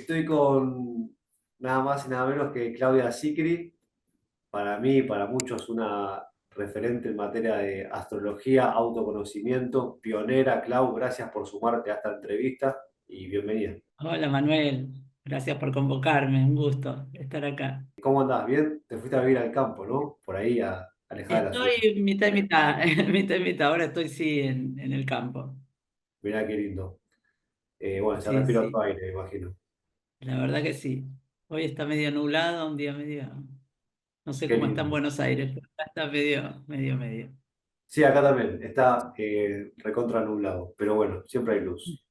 estoy con nada más y nada menos que Claudia Sicri, para mí y para muchos una referente en materia de astrología, autoconocimiento, pionera. Clau, gracias por sumarte a esta entrevista y bienvenida. Hola Manuel, gracias por convocarme, un gusto estar acá. ¿Cómo andás? ¿Bien? Te fuiste a vivir al campo, ¿no? Por ahí, alejada de la ciudad. Estoy mitad y mitad, mitad y mitad, ahora estoy sí en el campo. Mirá qué lindo. Bueno, se Sí, respira otro sí, aire, me imagino. la verdad que sí. Hoy está medio nublado, un día medio, no sé Qué cómo está en lindo. Buenos Aires, pero acá está medio. Sí, acá también. Está recontra nublado, pero bueno, siempre hay luz.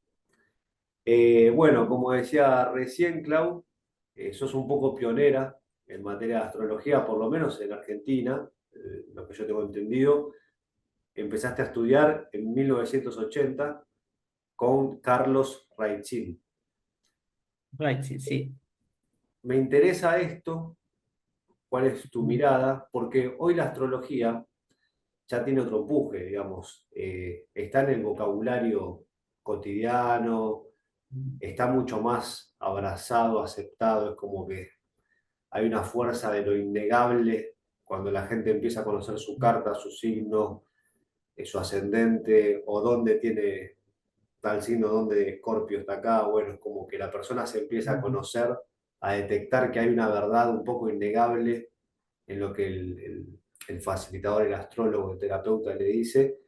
Bueno, como decía recién, Clau, sos un poco pionera en materia de astrología, por lo menos en Argentina, lo que yo tengo entendido. Empezaste a estudiar en 1980 con Carlos Raitzin. Right, sí, sí. Me interesa esto, cuál es tu mirada, porque hoy la astrología ya tiene otro empuje, digamos. Está en el vocabulario cotidiano, está mucho más abrazado, aceptado, es como que hay una fuerza de lo innegable cuando la gente empieza a conocer su carta, su signo, su ascendente, o dónde tiene tal signo, dónde Escorpio está acá. Bueno, es como que la persona se empieza a conocer, a detectar que hay una verdad un poco innegable en lo que el facilitador, el astrólogo, el terapeuta le dice.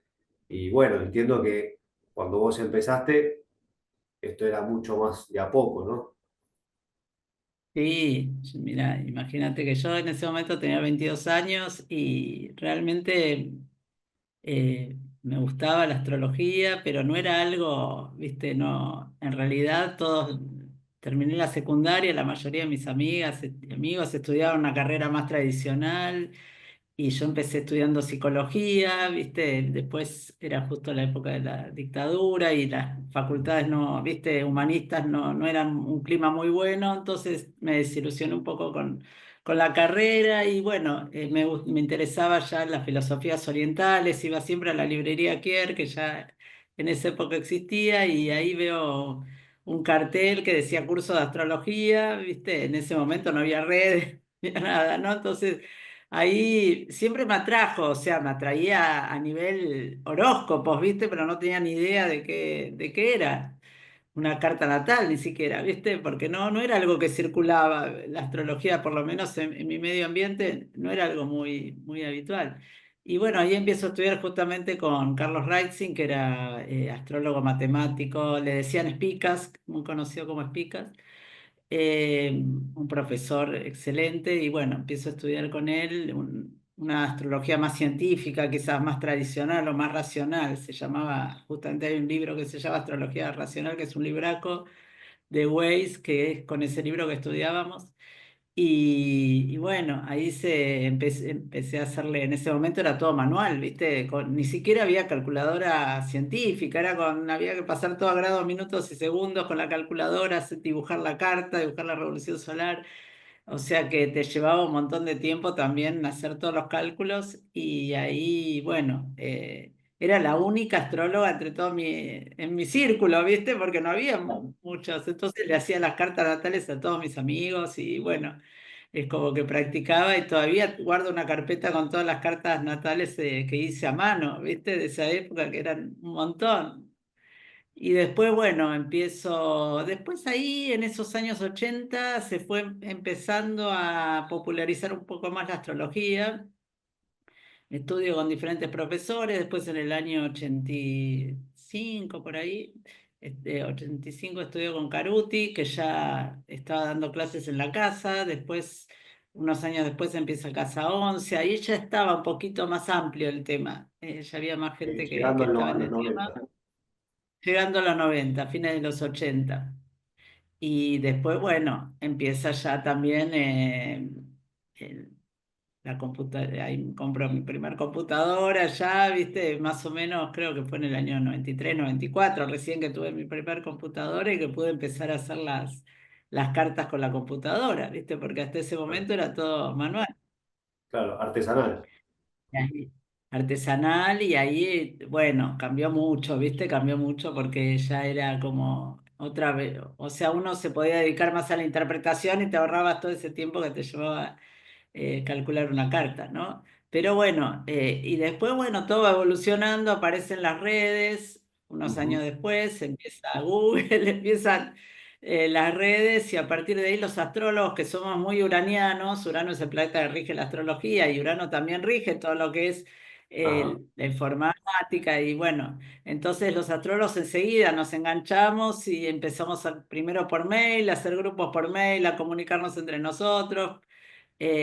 Y bueno, entiendo que cuando vos empezaste, esto era mucho más de a poco, ¿no? Sí, mira, imagínate que yo en ese momento tenía 22 años y realmente me gustaba la astrología, pero no era algo, viste, no, en realidad todos, terminé la secundaria, la mayoría de mis amigas y amigos estudiaban una carrera más tradicional y yo empecé estudiando psicología, viste, después era justo la época de la dictadura y las facultades no, viste, humanistas no eran un clima muy bueno, entonces me desilusioné un poco con la carrera y bueno, me interesaba ya las filosofías orientales, iba siempre a la librería Kier, que ya en esa época existía, y ahí veo un cartel que decía curso de astrología, viste, en ese momento no había redes, ni nada, ¿no? Entonces ahí siempre me atrajo, o sea, me atraía a nivel horóscopos, ¿viste? Pero no tenía ni idea de qué era una carta natal, ni siquiera, ¿viste? Porque no era algo que circulaba. La astrología, por lo menos en mi medio ambiente, no era algo muy habitual. Y bueno, ahí empiezo a estudiar justamente con Carlos Reitzin, que era astrólogo matemático, le decían Spicas, muy conocido como Spicas, un profesor excelente, y bueno, empiezo a estudiar con él una astrología más científica, quizás más tradicional o más racional. Se llamaba, justamente hay un libro que se llama Astrología Racional, que es un libraco de Weiss, que es con ese libro que estudiábamos. Y bueno, ahí empecé a hacerle, en ese momento era todo manual, ¿viste? Ni siquiera había calculadora científica, había que pasar todo a grados, minutos y segundos con la calculadora, dibujar la carta, dibujar la revolución solar. O sea que te llevaba un montón de tiempo también hacer todos los cálculos y ahí, bueno, era la única astróloga entre todo en mi círculo, ¿viste? Porque no había muchos. Entonces le hacía las cartas natales a todos mis amigos y bueno, es como que practicaba y todavía guardo una carpeta con todas las cartas natales que hice a mano, ¿viste? De esa época que eran un montón. Y después, bueno, después ahí en esos años 80 se fue empezando a popularizar un poco más la astrología. Estudio con diferentes profesores, después en el año 85 por ahí, 85 estudio con Caruti, que ya estaba dando clases en la casa, después, unos años después empieza Casa 11, ahí ya estaba un poquito más amplio el tema, ya había más gente que Llegando estaba a en los el tema, 90. llegando a los 90, fines de los 80. Y después, bueno, empieza ya también el- la computadora. Ahí compro mi primer computadora ya, viste, más o menos creo que fue en el año 93, 94, recién que tuve mi primer computadora y que pude empezar a hacer las cartas con la computadora, viste, porque hasta ese momento era todo manual. Claro, artesanal. Y ahí, artesanal y ahí, bueno, cambió mucho, ¿viste? Cambió mucho porque ya era como otra vez. O sea, uno se podía dedicar más a la interpretación y te ahorrabas todo ese tiempo que te llevaba calcular una carta, ¿no? Pero bueno, y después, bueno, todo va evolucionando, aparecen las redes, unos años Ujú. después empieza Google, empiezan las redes y a partir de ahí los astrólogos que somos muy uranianos, Urano es el planeta que rige la astrología y Urano también rige todo lo que es Ajá, la informática y bueno, entonces los astrólogos enseguida nos enganchamos y empezamos primero por mail, a hacer grupos por mail, a comunicarnos entre nosotros.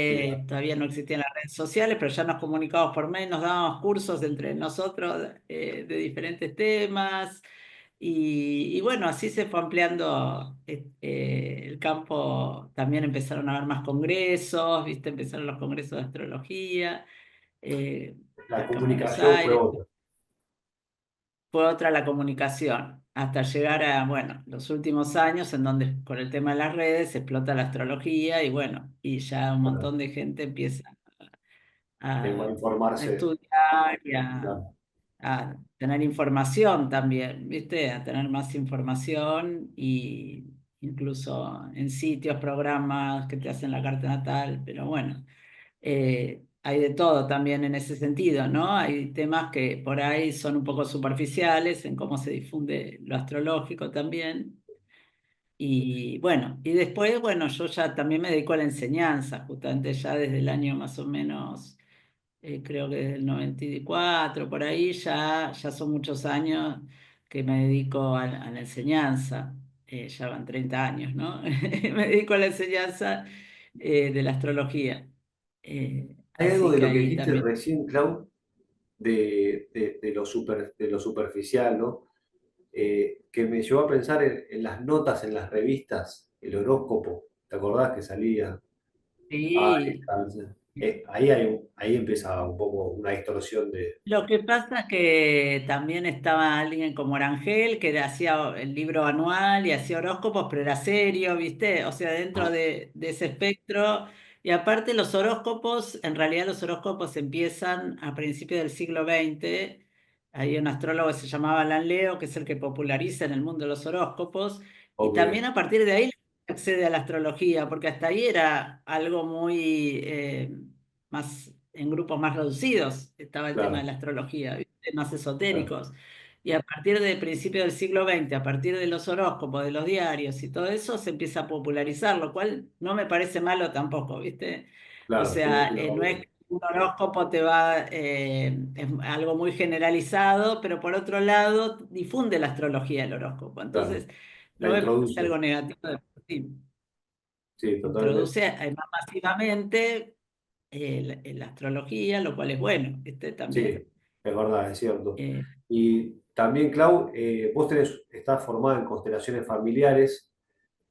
mira, Todavía no existían las redes sociales, pero ya nos comunicábamos por mail, nos dábamos cursos entre nosotros de diferentes temas. Y bueno, así se fue ampliando el campo. También empezaron a haber más congresos, ¿viste? Empezaron los congresos de astrología la acá en Buenos comunicación fue Aires. otra. Fue otra la comunicación, hasta llegar a, bueno, los últimos años en donde con el tema de las redes explota la astrología y bueno, y ya un Bueno, montón de gente empieza a a, a informarse. estudiar y Claro, a tener información también, ¿viste? A tener más información y incluso en sitios, programas que te hacen la carta natal, pero bueno. Hay de todo también en ese sentido, ¿no? Hay temas que por ahí son un poco superficiales en cómo se difunde lo astrológico también. Y bueno, y después, bueno, yo ya también me dedico a la enseñanza, justamente ya desde el año más o menos, creo que desde el 94 por ahí, ya son muchos años que me dedico a la enseñanza. Ya van 30 años, ¿no? Me dedico a la enseñanza de la astrología. hay algo Así de que lo que ahí dijiste también. recién, Clau, de lo superficial, ¿no? Que me llevó a pensar en las notas en las revistas, el horóscopo, ¿te acordás que salía? Aries, Sí. Cáncer. Ahí empieza un poco una distorsión de... Lo que pasa es que también estaba alguien como Orangel, que hacía el libro anual y hacía horóscopos, pero era serio, ¿viste? O sea, dentro de ese espectro. Y aparte los horóscopos, en realidad los horóscopos empiezan a principios del siglo XX. Hay un astrólogo que se llamaba Alan Leo, que es el que populariza en el mundo los horóscopos. Y también Ok, a partir de ahí accede a la astrología, porque hasta ahí era algo muy más en grupos más reducidos, estaba el tema de claro, la astrología, ¿viste? Más claro, esotéricos. Y a partir del principio del siglo XX, a partir de los horóscopos, de los diarios y todo eso, se empieza a popularizar, lo cual no me parece malo tampoco, ¿viste? O claro, sí, sea, sí, no es obvio. que un horóscopo te va, es algo muy generalizado, pero por otro lado difunde la astrología el horóscopo. Claro, Entonces, la no me parece introduce, algo negativo de por sí. sí, totalmente. Introduce más masivamente la astrología, lo cual es bueno, ¿viste? Sí, También. es verdad, es cierto. Eh, Y también, Clau, estás formada en constelaciones familiares,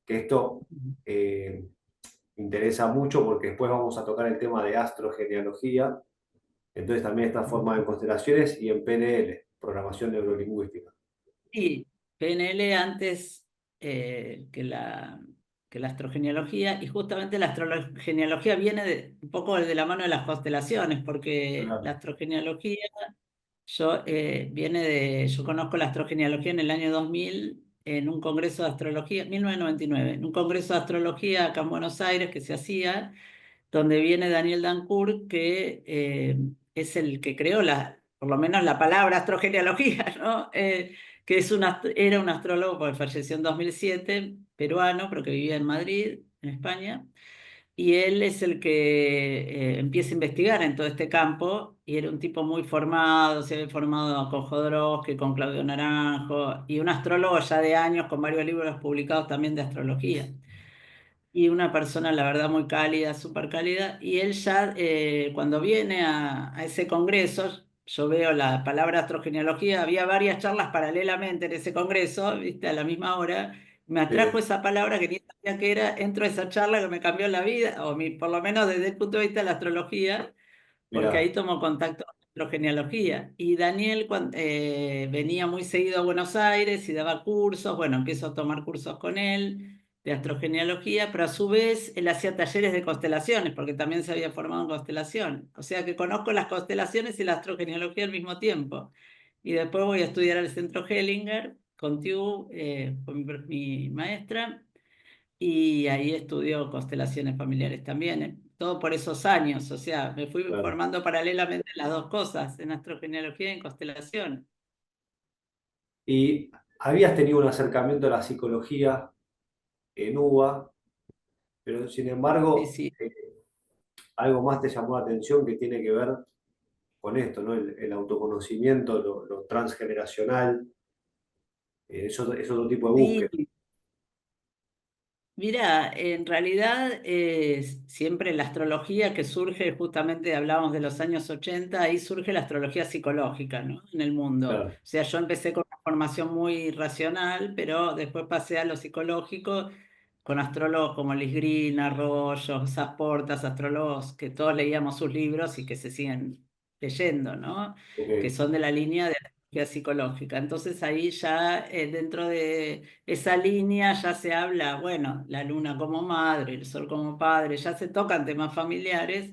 que esto eh, interesa mucho porque después vamos a tocar el tema de astrogenealogía. Entonces también estás formada en constelaciones y en PNL, programación neurolingüística. sí, PNL antes que la astrogenealogía, y justamente la astrogenealogía viene un poco de la mano de las constelaciones, porque la Claro, astrogenealogía yo conozco la astrogenealogía en el año 2000 en un congreso de astrología, 1999 en un congreso de astrología acá en Buenos Aires que se hacía donde viene Daniel Dancourt, que es el que creó por lo menos la palabra astrogenealogía, ¿no? Que era un astrólogo, porque falleció en 2007, peruano, pero que vivía en Madrid, en España, y él es el que empieza a investigar en todo este campo, y era un tipo muy formado, se había formado con Jodorowsky, con Claudio Naranjo, y un astrólogo ya de años, con varios libros publicados también de astrología y una persona, la verdad, muy cálida, súper cálida. Y él ya, cuando viene a ese congreso, yo veo la palabra astrogenealogía, había varias charlas paralelamente en ese congreso, viste, a la misma hora. Me atrajo sí, esa palabra que ni sabía que era, entro a esa charla que me cambió la vida, por lo menos desde el punto de vista de la astrología, porque ahí mirá, tomo contacto con la astrogenealogía. Y Daniel venía muy seguido a Buenos Aires y daba cursos, bueno, empiezo a tomar cursos con él de astrogenealogía, pero a su vez él hacía talleres de constelaciones, porque también se había formado en constelación. O sea que conozco las constelaciones y la astrogenealogía al mismo tiempo. Y después voy a estudiar al centro Hellinger Contiu, fue mi maestra, y ahí estudió constelaciones familiares también, todo por esos años, o sea, me fui Claro. formando paralelamente en las dos cosas, en astrogenealogía y en constelación. Y habías tenido un acercamiento a la psicología en UBA, pero sin Sí, embargo, sí. algo más te llamó la atención que tiene que ver con esto, ¿no? El autoconocimiento, lo transgeneracional, es otro tipo de búsqueda. Sí, mira, en realidad siempre la astrología que surge, justamente hablamos de los años 80, ahí surge la astrología psicológica, ¿no? En el mundo. O Claro, sea, yo empecé con una formación muy racional, pero después pasé a lo psicológico con astrólogos como Liz Green, Arroyo, Sasportas, astrólogos que todos leíamos sus libros y que se siguen leyendo, ¿no? Que ok, son de la línea de astrología psicológica. Entonces ahí ya dentro de esa línea ya se habla, bueno, la luna como madre, el sol como padre, ya se tocan temas familiares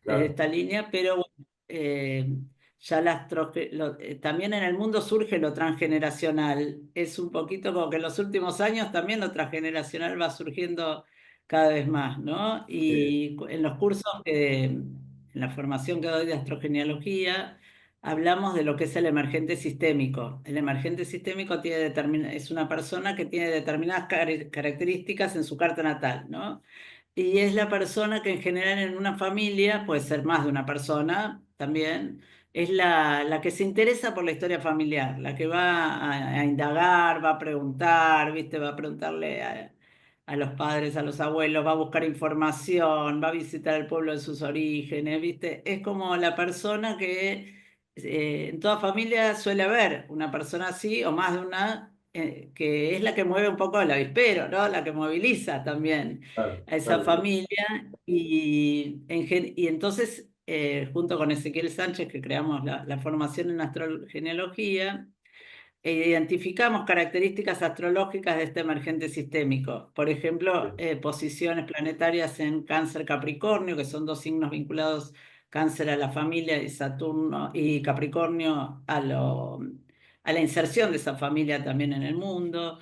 desde claro, esta línea, pero bueno, ya también en el mundo surge lo transgeneracional. Es un poquito como que en los últimos años también lo transgeneracional va surgiendo cada vez más, ¿no? sí, Y en los cursos, en la formación que doy de astrogenealogía, hablamos de lo que es el emergente sistémico. El emergente sistémico es una persona que tiene determinadas características en su carta natal, ¿no? Y es la persona que en general en una familia, puede ser más de una persona también, es la que se interesa por la historia familiar, la que va a indagar, va a preguntar, ¿viste? Va a preguntarle a los padres, a los abuelos, va a buscar información, va a visitar el pueblo de sus orígenes, ¿viste? Es como la persona que en toda familia suele haber una persona así o más de una, que es la que mueve un poco el avispero, ¿no? La que moviliza también claro, a esa claro, claro, familia y entonces junto con Ezequiel Sánchez que creamos la formación en astrogenealogía, identificamos características astrológicas de este emergente sistémico. Por ejemplo, sí, posiciones planetarias en Cáncer Capricornio, que son dos signos vinculados, Cáncer a la familia y Saturno y Capricornio a la inserción de esa familia también en el mundo.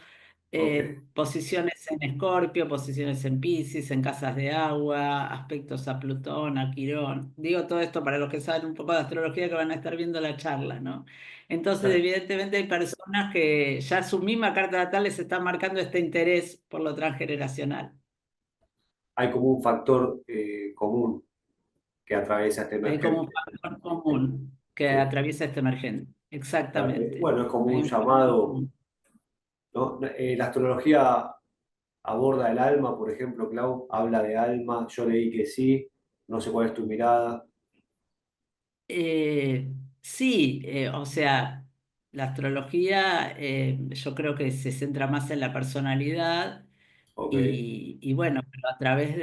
ok. Posiciones en Escorpio, posiciones en Piscis, en casas de agua, aspectos a Plutón, a Quirón. Digo todo esto para los que saben un poco de astrología que van a estar viendo la charla, ¿no? Entonces, Claro. evidentemente hay personas que ya su misma carta natal les está marcando este interés por lo transgeneracional. Hay como un factor común que atraviesa este Hay como un emergente. factor común que Sí, atraviesa este emergente. claro. Exactamente. Bueno, es como Hay un un factor llamado, común. ¿no? La astrología aborda el alma, por ejemplo, Clau, habla de alma, yo leí que sí, no sé cuál es tu mirada. Eh, sí, o sea, la astrología yo creo que se centra más en la personalidad Ok, y bueno, pero a través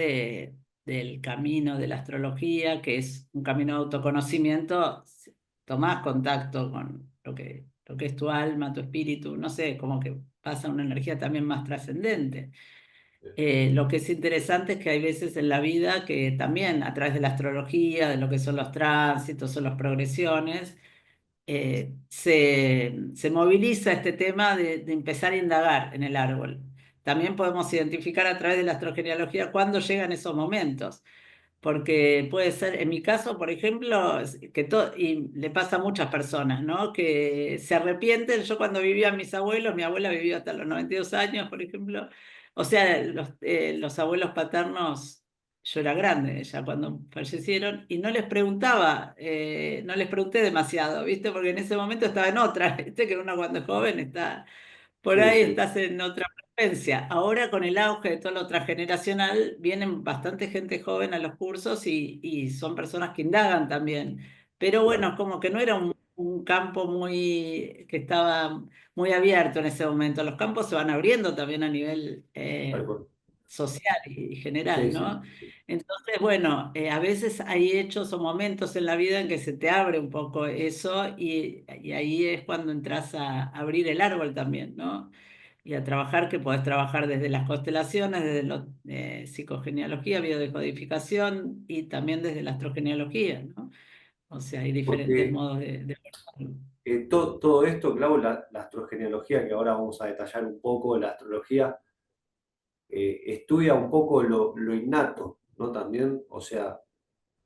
del camino de la astrología, que es un camino de autoconocimiento, tomás contacto con lo que es tu alma, tu espíritu, no sé, como que pasa una energía también más trascendente. Lo que es interesante es que hay veces en la vida que también a través de la astrología, de lo que son los tránsitos o las progresiones, se moviliza este tema de empezar a indagar en el árbol. También podemos identificar a través de la astrogenealogía cuándo llegan esos momentos. Porque puede ser, en mi caso, por ejemplo, y le pasa a muchas personas, ¿no? Que se arrepienten. Yo cuando vivía mis abuelos, mi abuela vivió hasta los 92 años, por ejemplo. O sea, los abuelos paternos, yo era grande ya cuando fallecieron, y no les preguntaba, no les pregunté demasiado, ¿viste? Porque en ese momento estaba en otra, ¿viste? Que uno cuando es joven está por sí, ahí sí, estás en otra frecuencia. Ahora con el auge de todo lo transgeneracional, vienen bastante gente joven a los cursos y son personas que indagan también. Pero bueno, claro, es como que no era un campo que estaba muy abierto en ese momento. Los campos se van abriendo también a nivel tal cual. social y Sí, general, sí, ¿no? sí. Entonces, bueno, a veces hay hechos o momentos en la vida en que se te abre un poco eso y ahí es cuando entras a abrir el árbol también, ¿no? Y a trabajar, que podés trabajar desde las constelaciones, desde la psicogenealogía, biodescodificación y también desde la astrogenealogía, ¿no? O sea, hay diferentes Porque modos de abordarlo. todo esto, Clau, la astrogenealogía, que ahora vamos a detallar un poco, la astrología estudia un poco lo innato, ¿no? También, o sea,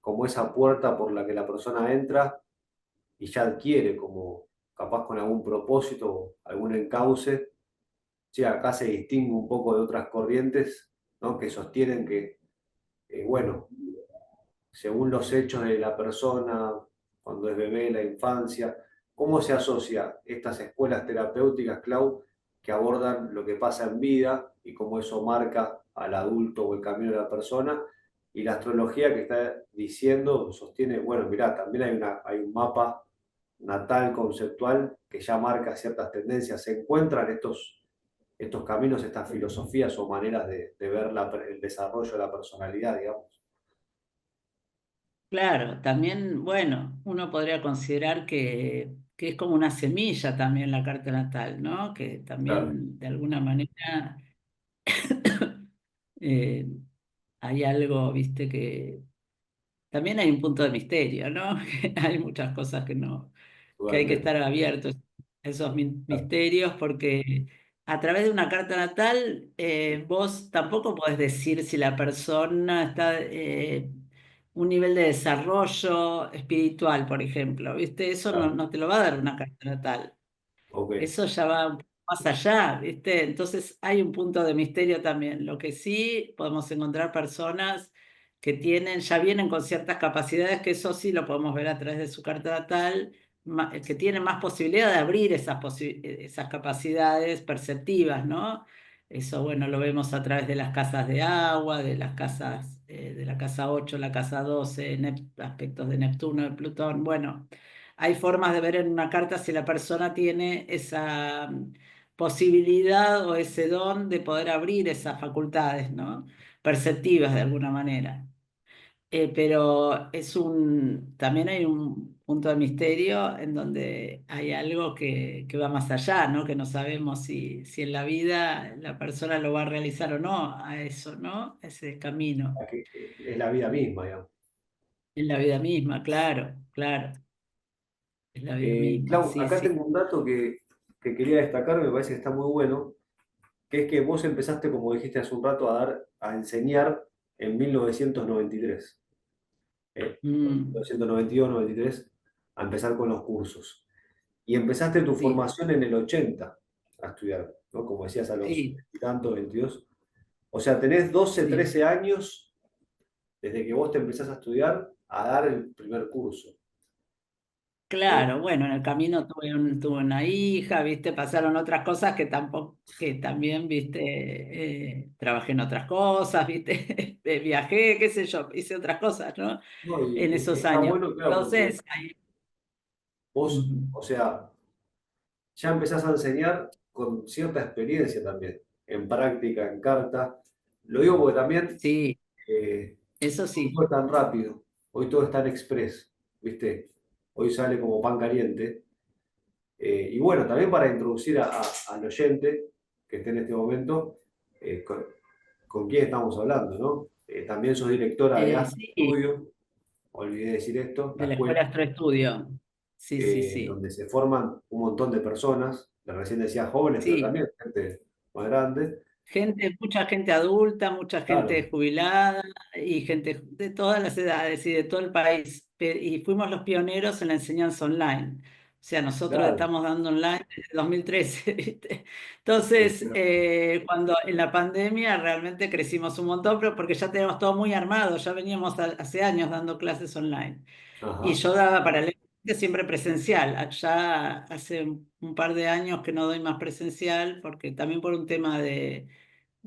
como esa puerta por la que la persona entra y ya adquiere como capaz con algún propósito, algún encauce. Sí, acá se distingue un poco de otras corrientes, ¿no? Que sostienen que, bueno, según los hechos de la persona, cuando es bebé, la infancia, cómo se asocia estas escuelas terapéuticas, Clau, que abordan lo que pasa en vida y cómo eso marca al adulto o el camino de la persona, y la astrología que está diciendo, sostiene, bueno, mirá, también hay un mapa natal conceptual que ya marca ciertas tendencias. Se encuentran estos caminos, estas filosofías o maneras de ver el desarrollo de la personalidad, digamos. Claro, también, bueno, uno podría considerar que es como una semilla también la carta natal, ¿no? Que Claro, también de alguna manera eh, hay algo, viste, que también hay un punto de misterio, ¿no? Hay muchas cosas que hay que totalmente. estar abiertos a esos Claro, misterios porque a través de una carta natal vos tampoco podés decir si la persona está un nivel de desarrollo espiritual, por ejemplo, ¿viste? Eso claro. no te lo va a dar una carta natal. Ok. Eso ya va un poco más allá, ¿viste? Entonces hay un punto de misterio también. Lo que sí podemos encontrar personas que tienen, ya vienen con ciertas capacidades, que eso sí lo podemos ver a través de su carta natal, que tienen más posibilidad de abrir esas capacidades perceptivas, ¿no? Eso, bueno, lo vemos a través de las casas de agua, de las casas, de la casa 8, la casa 12, aspectos de Neptuno, de Plutón, bueno. Hay formas de ver en una carta si la persona tiene esa posibilidad o ese don de poder abrir esas facultades, ¿no? Perceptivas de alguna manera. Pero también hay un punto de misterio en donde hay algo que va más allá, ¿no? Que no sabemos si en la vida la persona lo va a realizar o no a eso, ¿no? Ese camino. Es la vida misma, digamos. En la vida misma, claro, claro. Es la vida misma, Clau, sí, acá sí. tengo un dato que quería destacar, me parece que está muy bueno, que es que vos empezaste, como dijiste hace un rato, a enseñar en 1993, Mm, 1992-93, a empezar con los cursos. Y empezaste tu sí. formación en el 80 a estudiar, ¿no? Como decías, a los Sí, tantos, 22. O sea, tenés 12 sí. 13 años desde que vos te empezás a estudiar a dar el primer curso. Eh, Claro, bueno, en el camino tuve una hija, viste, pasaron otras cosas que tampoco, que también, viste, trabajé en otras cosas, viste, viajé, qué sé yo, hice otras cosas, ¿no? no, En y esos está años. bueno, claro, porque Entonces, ahí, vos, ujú, o sea, ya empezás a enseñar con cierta experiencia también, en práctica, en carta. Lo digo porque también sí, eh, eso hoy sí. todo es tan rápido, hoy todo es tan express, ¿viste? Hoy sale como pan caliente. Y bueno, también para introducir al oyente que esté en este momento, con quién estamos hablando, ¿no? También sos directora de Astro Sí, Studio, olvidé decir esto, la de la escuela, Escuela Astroestudio. Sí, sí, sí. donde se forman un montón de personas, recién decía jóvenes, pero Sí, también gente más grande. gente, mucha gente adulta, mucha Claro, gente jubilada y gente de todas las edades y de todo el país. Y fuimos los pioneros en la enseñanza online. O sea, nosotros claro. estamos dando online desde 2013, ¿viste? Entonces, Pero- cuando en la pandemia realmente crecimos un montón, pero porque ya teníamos todo muy armado, ya veníamos hace años dando clases online. Y ajá, yo daba paralelamente siempre presencial. Ya hace un par de años que no doy más presencial, porque también por un tema de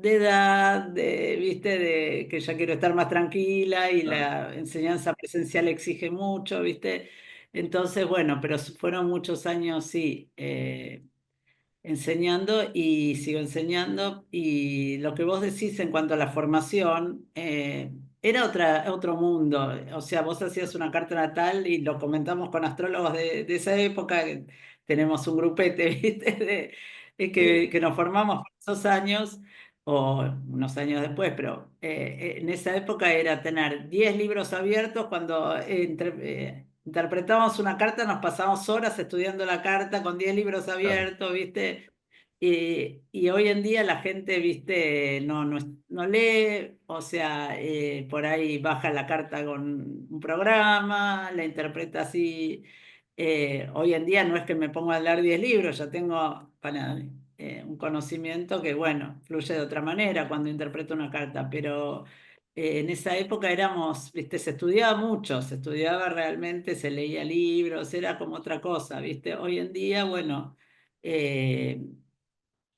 edad, viste, de que ya quiero estar más tranquila y claro. la enseñanza presencial exige mucho, viste. Entonces, bueno, pero fueron muchos años, sí. Enseñando y sigo enseñando. Y lo que vos decís en cuanto a la formación, era otro mundo. O sea, vos hacías una carta natal y lo comentamos con astrólogos de esa época, que tenemos un grupete, ¿viste? Sí, Que nos formamos por esos años. O unos años después, pero en esa época era tener 10 libros abiertos cuando interpretábamos una carta, nos pasábamos horas estudiando la carta con 10 libros Claro, abiertos, ¿viste? Y hoy en día la gente, ¿viste? No lee, o sea, por ahí baja la carta con un programa, la interpreta así. Hoy en día no es que me pongo a leer 10 libros, ya tengo un conocimiento que, bueno, fluye de otra manera cuando interpreto una carta, pero en esa época éramos, viste, se estudiaba mucho, se estudiaba realmente, se leía libros, era como otra cosa, viste. Hoy en día, bueno, eh,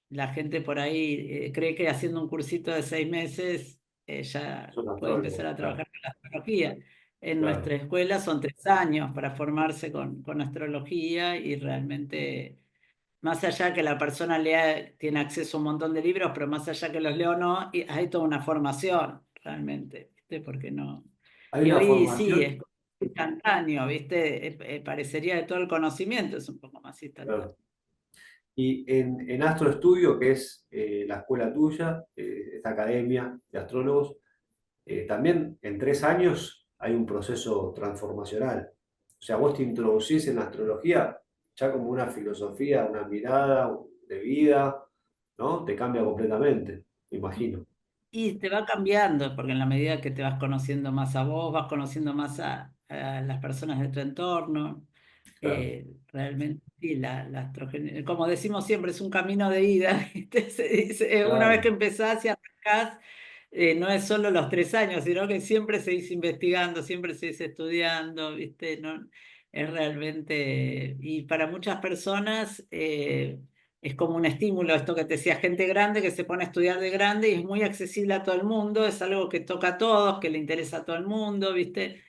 la gente por ahí cree que haciendo un cursito de 6 meses ya son puede empezar astrólogos, a claro, trabajar con la astrología. En claro. nuestra escuela son 3 años para formarse con astrología y realmente más allá que la persona lea, tiene acceso a un montón de libros, pero más allá que los lea o no, hay toda una formación realmente, ¿viste? Porque no. Hay Y una hoy sí, es formación, instantáneo, ¿viste? Parecería de todo el conocimiento, es un poco más instantáneo. claro. Y en Astro Estudio, que es la escuela tuya, esta academia de astrólogos, también en 3 años hay un proceso transformacional. O sea, vos te introducís en la astrología ya como una filosofía, una mirada de vida, ¿no? Te cambia completamente, me imagino. Y te va cambiando, porque en la medida que te vas conociendo más a vos, vas conociendo más a las personas de tu entorno. Claro, Realmente, sí, como decimos siempre, es un camino de ida. ¿Viste? Se dice, una vez que claro, empezás y arrancás, no es solo los 3 años, sino que siempre seguís investigando, siempre seguís estudiando, ¿viste? No, es realmente, y para muchas personas es como un estímulo, esto que te decía, gente grande que se pone a estudiar de grande y es muy accesible a todo el mundo, es algo que toca a todos, que le interesa a todo el mundo, ¿viste?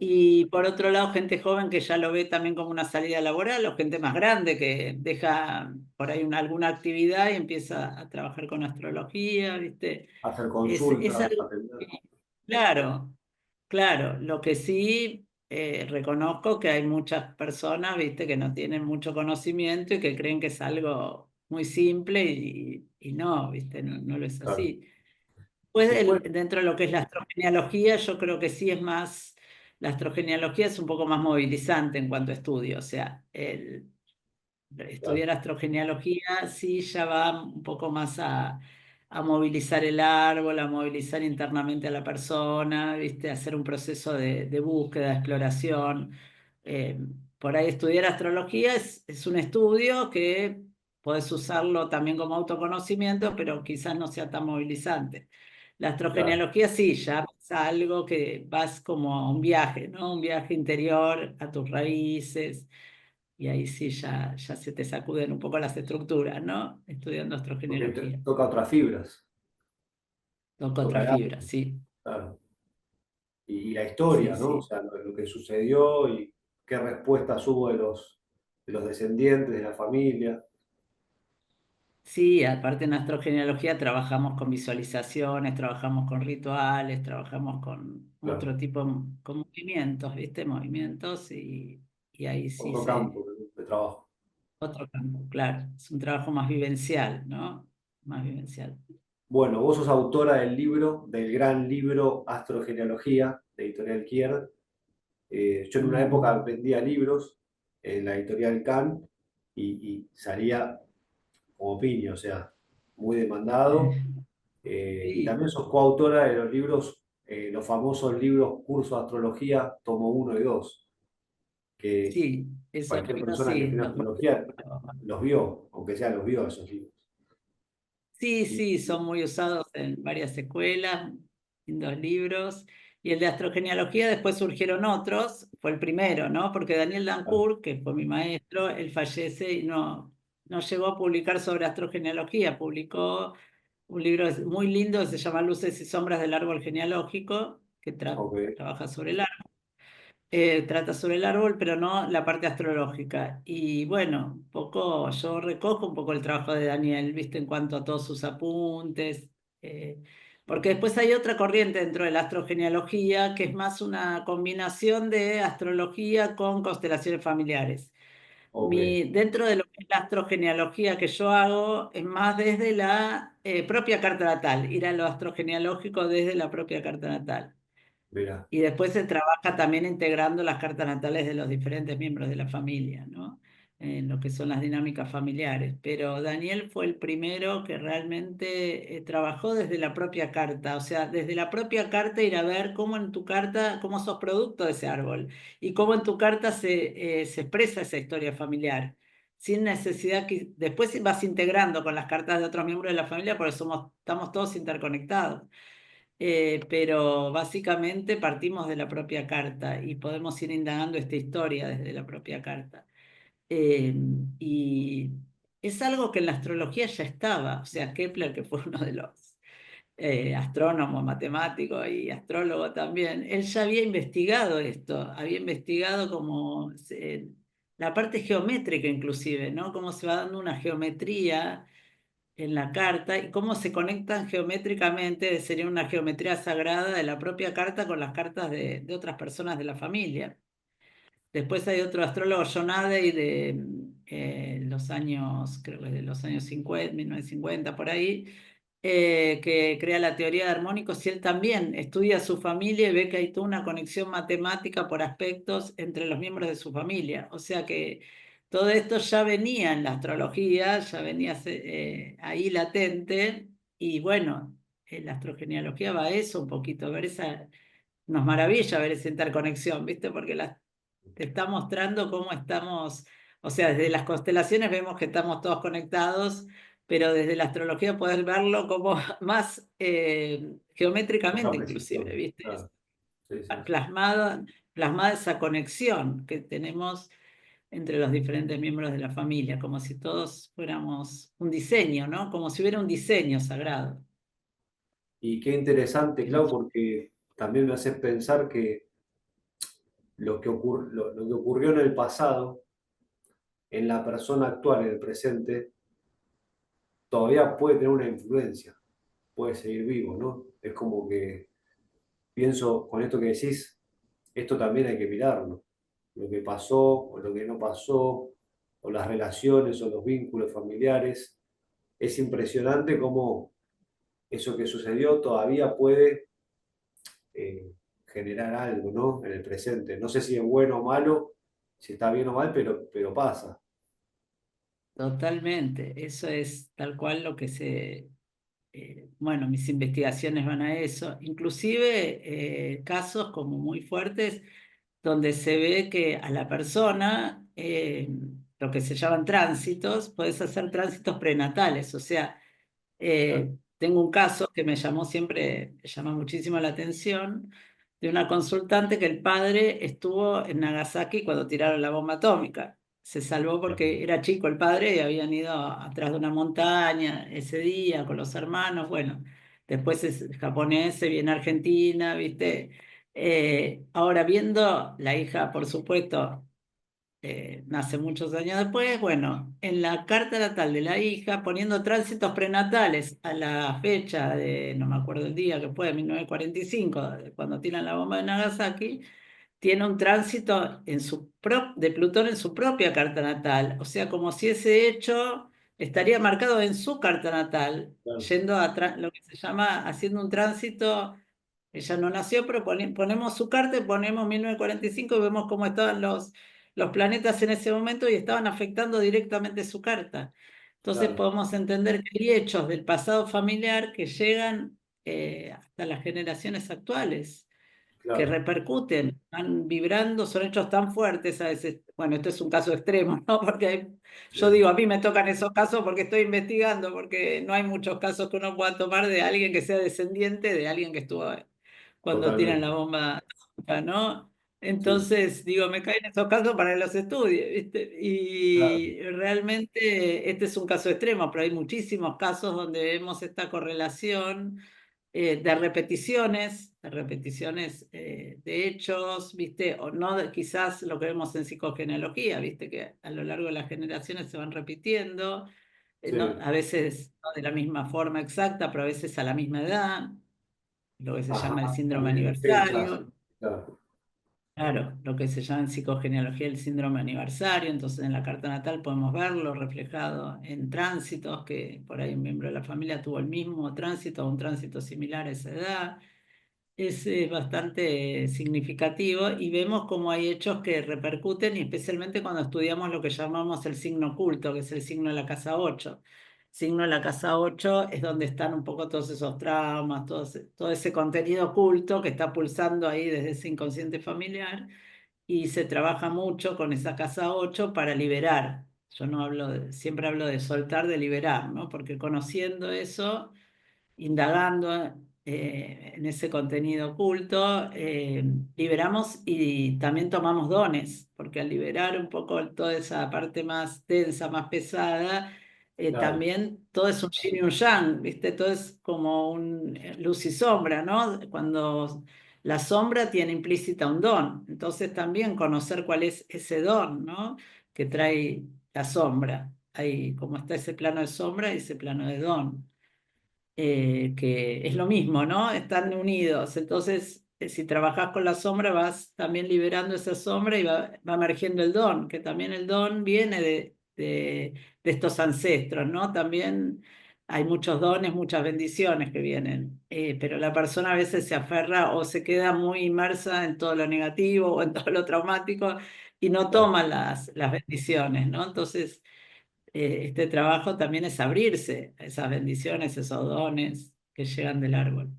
Y por otro lado, gente joven que ya lo ve también como una salida laboral, o gente más grande que deja por ahí alguna actividad y empieza a trabajar con astrología, ¿viste? hacer Es consultas, algo atender. que, claro, claro, lo que sí reconozco que hay muchas personas, ¿viste? Que no tienen mucho conocimiento y que creen que es algo muy simple y no, ¿viste? No, no lo es Claro. así. Pues Después, dentro de lo que es la astrogenealogía, yo creo que sí es más, la astrogenealogía es un poco más movilizante en cuanto a estudio, o sea, claro, estudiar astrogenealogía sí ya va un poco más a movilizar el árbol, a movilizar internamente a la persona, ¿viste? A hacer un proceso de búsqueda, de exploración. Eh, por ahí estudiar astrología es un estudio que podés usarlo también como autoconocimiento, pero quizás no sea tan movilizante. La claro. astrogenealogía sí, ya es algo que vas como a un viaje, ¿no? Un viaje interior a tus raíces y ahí sí ya se te sacuden un poco las estructuras, ¿no? Estudiando Porque astrogenealogía. toca otras fibras, Toca toca otra el fibra, alma, sí, claro. Y la sí, historia, ¿no? O sí. sea, lo que sucedió y qué respuestas hubo de los descendientes, de la familia. Sí, aparte en astrogenealogía trabajamos con visualizaciones, trabajamos con rituales, trabajamos con Claro, otro tipo, con movimientos, ¿viste? Movimientos y ahí sí otro campo de trabajo. otro campo, claro. Es un trabajo más vivencial, ¿no? Más vivencial. Bueno, vos sos autora del libro, del gran libro Astrogenealogía, de Editorial Kier. Yo en una época Mm. vendía libros en la Editorial Can y salía como piña, o sea, muy demandado. Y Sí, también sos coautora de los libros, los famosos libros Curso de Astrología, tomo uno y 2, que sí, esos cualquier libros persona que sí, tiene astrología los vio, aunque sea los vio esos libros. sí, Y, sí, son muy usados en varias escuelas, lindos libros. Y el de astrogenealogía después surgieron otros, fue el primero, ¿no? Porque Daniel claro, Dancourt, que fue mi maestro, él fallece y no llegó a publicar sobre astrogenealogía, publicó un libro muy lindo que se llama Luces y Sombras del Árbol Genealógico, que ok, trabaja sobre el árbol. Trata sobre el árbol, pero no la parte astrológica. Y bueno, un poco, yo recojo un poco el trabajo de Daniel, ¿viste? En cuanto a todos sus apuntes, eh, porque después hay otra corriente dentro de la astrogenealogía, que es más una combinación de astrología con constelaciones familiares. ok, Dentro de lo que es la astrogenealogía que yo hago, es más desde la propia carta natal, ir a lo astrogenealógico desde la propia carta natal. Mira, Y después se trabaja también integrando las cartas natales de los diferentes miembros de la familia, ¿no? En lo que son las dinámicas familiares. Pero Daniel fue el primero que realmente trabajó desde la propia carta, o sea, desde la propia carta ir a ver cómo en tu carta, cómo sos producto de ese árbol y cómo en tu carta se expresa esa historia familiar. Sin necesidad que después vas integrando con las cartas de otros miembros de la familia, porque estamos todos interconectados. Pero básicamente partimos de la propia carta y podemos ir indagando esta historia desde la propia carta. Eh, y es algo que en la astrología ya estaba, o sea, Kepler, que fue uno de los astrónomos, matemáticos y astrólogo también, él ya había investigado esto, había investigado como la parte geométrica inclusive, ¿no? Cómo se va dando una geometría en la carta y cómo se conectan geométricamente, sería una geometría sagrada de la propia carta con las cartas de otras personas de la familia. Después hay otro astrólogo, John Adey, de los años, creo que de los años 50, 1950, por ahí, que crea la teoría de armónicos y él también estudia su familia y ve que hay toda una conexión matemática por aspectos entre los miembros de su familia. O sea que todo esto ya venía en la astrología, ya venía ahí latente y bueno, la astrogenealogía va a eso un poquito, a ver esa, nos maravilla ver esa interconexión, ¿viste? Porque te está mostrando cómo estamos, o sea, desde las constelaciones vemos que estamos todos conectados, pero desde la astrología puedes verlo como más una geométricamente inclusive, precisión. ¿viste? Claro, sí, sí, sí. Plasmada esa conexión que tenemos entre los diferentes miembros de la familia, como si todos fuéramos un diseño, ¿no? Como si hubiera un diseño sagrado. Y qué interesante, Que Clau, porque también me haces pensar que lo que ocurrió en el pasado, en la persona actual, en el presente, todavía puede tener una influencia, puede seguir vivo, ¿no? Es como que pienso con esto que decís, esto también hay que mirarlo. Lo que pasó o lo que no pasó, o las relaciones o los vínculos familiares. Es impresionante cómo eso que sucedió todavía puede eh, generar algo, ¿no? En el presente. No sé si es bueno o malo, si está bien o mal, pero pasa. Totalmente, eso es tal cual lo que bueno, mis investigaciones van a eso, inclusive casos como muy fuertes donde se ve que a la persona, lo que se llaman tránsitos, puedes hacer tránsitos prenatales, o sea, Claro, tengo un caso que me llama muchísimo la atención, de una consultante que el padre estuvo en Nagasaki cuando tiraron la bomba atómica. Se salvó claro, porque era chico el padre y habían ido atrás de una montaña ese día con los hermanos. Bueno, después es japonés, se viene a Argentina, ¿viste? Ahora viendo la hija, por supuesto, nace muchos años después, bueno, en la carta natal de la hija, poniendo tránsitos prenatales a la fecha de, no me acuerdo el día que fue, 1945, cuando tiran la bomba de Nagasaki, tiene un tránsito de Plutón en su propia carta natal, o sea, como si ese hecho estaría marcado en su carta natal, claro, yendo a lo que se llama haciendo un tránsito. Ella no nació, pero ponemos su carta y ponemos 1945 y vemos cómo estaban los planetas en ese momento y estaban afectando directamente su carta. Entonces claro, podemos entender que hay hechos del pasado familiar que llegan hasta las generaciones actuales, que claro. repercuten, van vibrando, son hechos tan fuertes a veces. Bueno, esto es un caso extremo, ¿no? Porque yo Sí, digo, a mí me tocan esos casos porque estoy investigando, porque no hay muchos casos que uno pueda tomar de alguien que sea descendiente de alguien que estuvo cuando tiran la totalmente. bomba atómica, ¿no? Sí, Entonces, digo, me caen esos casos para que los estudie, ¿viste? claro, Y realmente este es un caso extremo, pero hay muchísimos casos donde vemos esta correlación de repeticiones de hechos, ¿viste? O no quizás lo que vemos en psicogenealogía, ¿viste? Que a lo largo de las generaciones se van repitiendo, sí. a veces no de la misma forma exacta, pero a veces a la misma edad, lo que se Ajá, llama el síndrome también en fechas. aniversario. Claro, Claro, lo que se llama en psicogenealogía el síndrome aniversario, entonces en la carta natal podemos verlo reflejado en tránsitos, que por ahí un miembro de la familia tuvo el mismo tránsito o un tránsito similar a esa edad. es bastante significativo y vemos cómo hay hechos que repercuten, y especialmente cuando estudiamos lo que llamamos el signo oculto, que es el signo de la casa 8. Signo de la casa 8 es donde están un poco todos esos traumas, todo ese contenido oculto que está pulsando ahí desde ese inconsciente familiar, y se trabaja mucho con esa casa 8 para liberar. Yo no hablo siempre hablo de soltar, de liberar, ¿no? Porque conociendo eso, indagando en ese contenido oculto, liberamos y también tomamos dones, porque al liberar un poco toda esa parte más densa, más pesada, Claro, también todo es un yin y un yang, ¿viste? Todo es como un luz y sombra, ¿no? Cuando la sombra tiene implícita un don, entonces también conocer cuál es ese don, ¿no? Que trae la sombra. Ahí, como está ese plano de sombra y ese plano de don, que es lo mismo, ¿no? Están unidos. Entonces, si trabajas con la sombra, vas también liberando esa sombra y va emergiendo el don, que también el don viene de estos ancestros, ¿no? También hay muchos dones, muchas bendiciones que vienen, pero la persona a veces se aferra o se queda muy inmersa en todo lo negativo o en todo lo traumático y no claro. toma las bendiciones, ¿no? Entonces este trabajo también es abrirse a esas bendiciones, esos dones que llegan del árbol.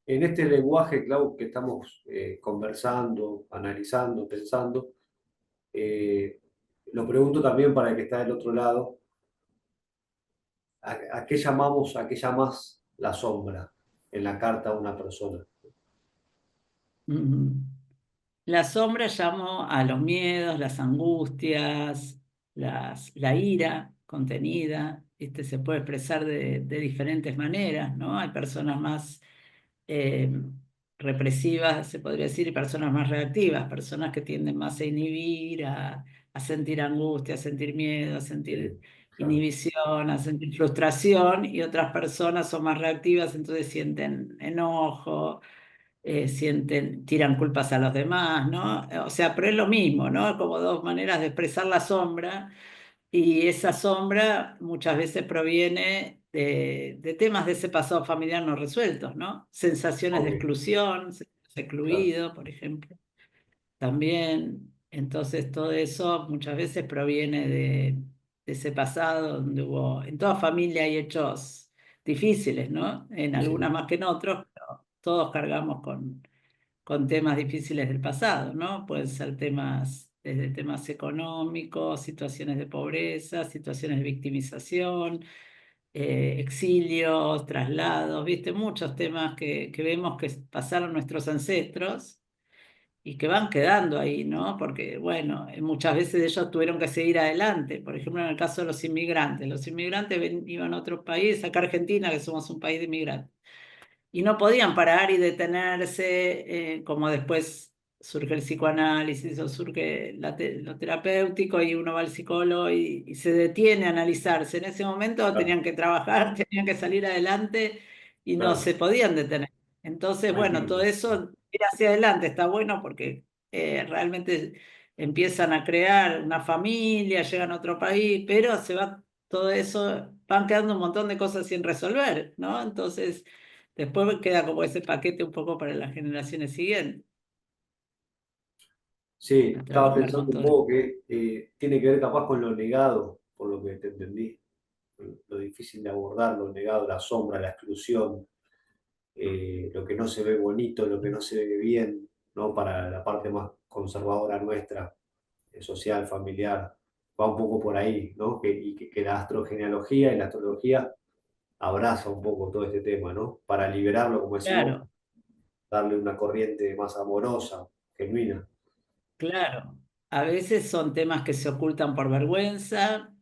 En este lenguaje, Clau, que estamos conversando, analizando, pensando, eh, lo pregunto también para el que está del otro lado, a qué llamamos, a qué llamas la sombra en la carta a una persona? Ujú. La sombra llamo a los miedos, las angustias, la ira contenida. Se puede expresar de diferentes maneras, ¿no? Hay personas más eh, represivas, se podría decir, y personas más reactivas, personas que tienden más a inhibir, a sentir angustia, a sentir miedo, a sentir Claro, inhibición, a sentir frustración, y otras personas son más reactivas, entonces sienten enojo, tiran culpas a los demás, ¿no? O sea, pero es lo mismo, ¿no? Como dos maneras de expresar la sombra, y esa sombra muchas veces proviene de temas de ese pasado familiar no resueltos, ¿no? Sensaciones de ok, exclusión, claro, excluido, por ejemplo, también. Entonces todo eso muchas veces proviene de ese pasado donde hubo, en toda familia hay hechos difíciles, ¿no? En algunas sí, más que en otros, pero todos cargamos con temas difíciles del pasado, ¿no? Pueden ser temas, desde temas económicos, situaciones de pobreza, situaciones de victimización, exilios, traslados, ¿viste? Muchos temas que vemos que pasaron nuestros ancestros y que van quedando ahí, ¿no? Porque, bueno, muchas veces ellos tuvieron que seguir adelante. Por ejemplo, en el caso de los inmigrantes iban a otro país, acá Argentina, que somos un país de inmigrantes, y no podían parar y detenerse, como después surge el psicoanálisis o surge lo terapéutico y uno va al psicólogo y se detiene a analizarse. En ese momento claro, tenían que trabajar, tenían que salir adelante y no claro, se podían detener. Entonces, hay bueno, todo que, eso, ir hacia adelante está bueno porque realmente empiezan a crear una familia, llegan a otro país, pero se va todo eso, van quedando un montón de cosas sin resolver, ¿no? Entonces, después queda como ese paquete un poco para las generaciones siguientes, sí, a estaba trabajar pensando con un todo poco que tiene que ver capaz con lo negado, por lo que te entendí, lo difícil de abordar, lo negado, la sombra, la exclusión, lo que no se ve bonito, lo que no se ve bien, ¿no? Para la parte más conservadora nuestra, social, familiar, va un poco por ahí, ¿no? Que la astrogenealogía y la astrología abraza un poco todo este tema, ¿no? Para liberarlo, como decimos, Claro, darle una corriente más amorosa, genuina. claro. A veces son temas que se ocultan por vergüenza,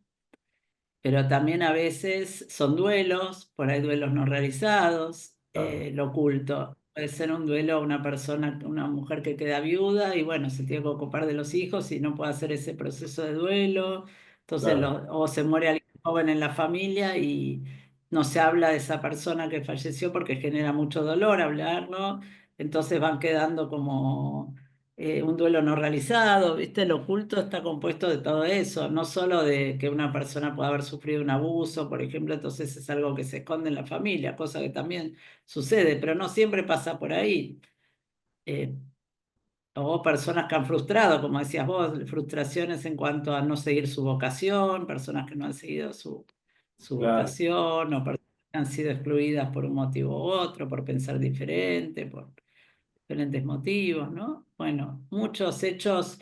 pero también a veces son duelos, por ahí duelos no realizados, Claro, lo oculto. Puede ser un duelo a una persona, una mujer que queda viuda y bueno, se tiene que ocupar de los hijos y no puede hacer ese proceso de duelo. Entonces, claro. o se muere alguien joven en la familia y no se habla de esa persona que falleció porque genera mucho dolor hablarlo. Entonces van quedando como un duelo no realizado, ¿viste? El oculto está compuesto de todo eso, no solo de que una persona pueda haber sufrido un abuso, por ejemplo, entonces es algo que se esconde en la familia, cosa que también sucede, pero no siempre pasa por ahí. Eh, o personas que han frustrado, como decías vos, frustraciones en cuanto a no seguir su vocación, personas que no han seguido su Claro, vocación, o personas que han sido excluidas por un motivo u otro, por pensar diferente, por diferentes motivos, ¿no? Bueno, muchos hechos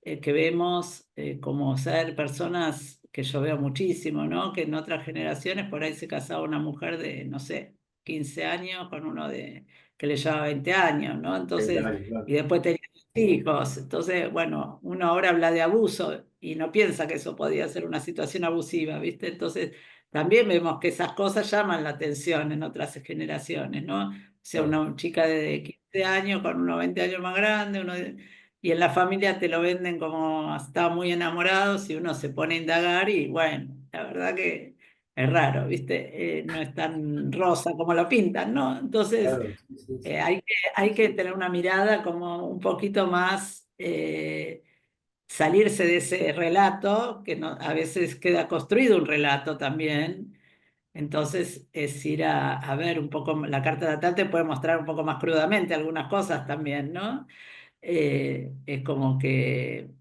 que vemos como ser personas que yo veo muchísimo, ¿no? Que en otras generaciones por ahí se casaba una mujer de, no sé, 15 años con uno de que le llevaba 20 años, ¿no? 20 Entonces, años, claro. y después tenía hijos. Entonces, bueno, uno ahora habla de abuso y no piensa que eso podía ser una situación abusiva, ¿viste? Entonces, también vemos que esas cosas llaman la atención en otras generaciones, ¿no? O sea, Claro, una chica de 15 años con unos 20 años más grande, y en la familia te lo venden como estaban muy enamorados y uno se pone a indagar y bueno, la verdad que es raro, ¿viste? No es tan rosa como lo pintan, ¿no? Entonces claro, sí, sí, sí. hay que tener una mirada como un poquito más, salirse de ese relato, que no, a veces queda construido un relato también. Entonces es ir a ver un poco, la carta natal te puede mostrar un poco más crudamente algunas cosas también, ¿no? Es como que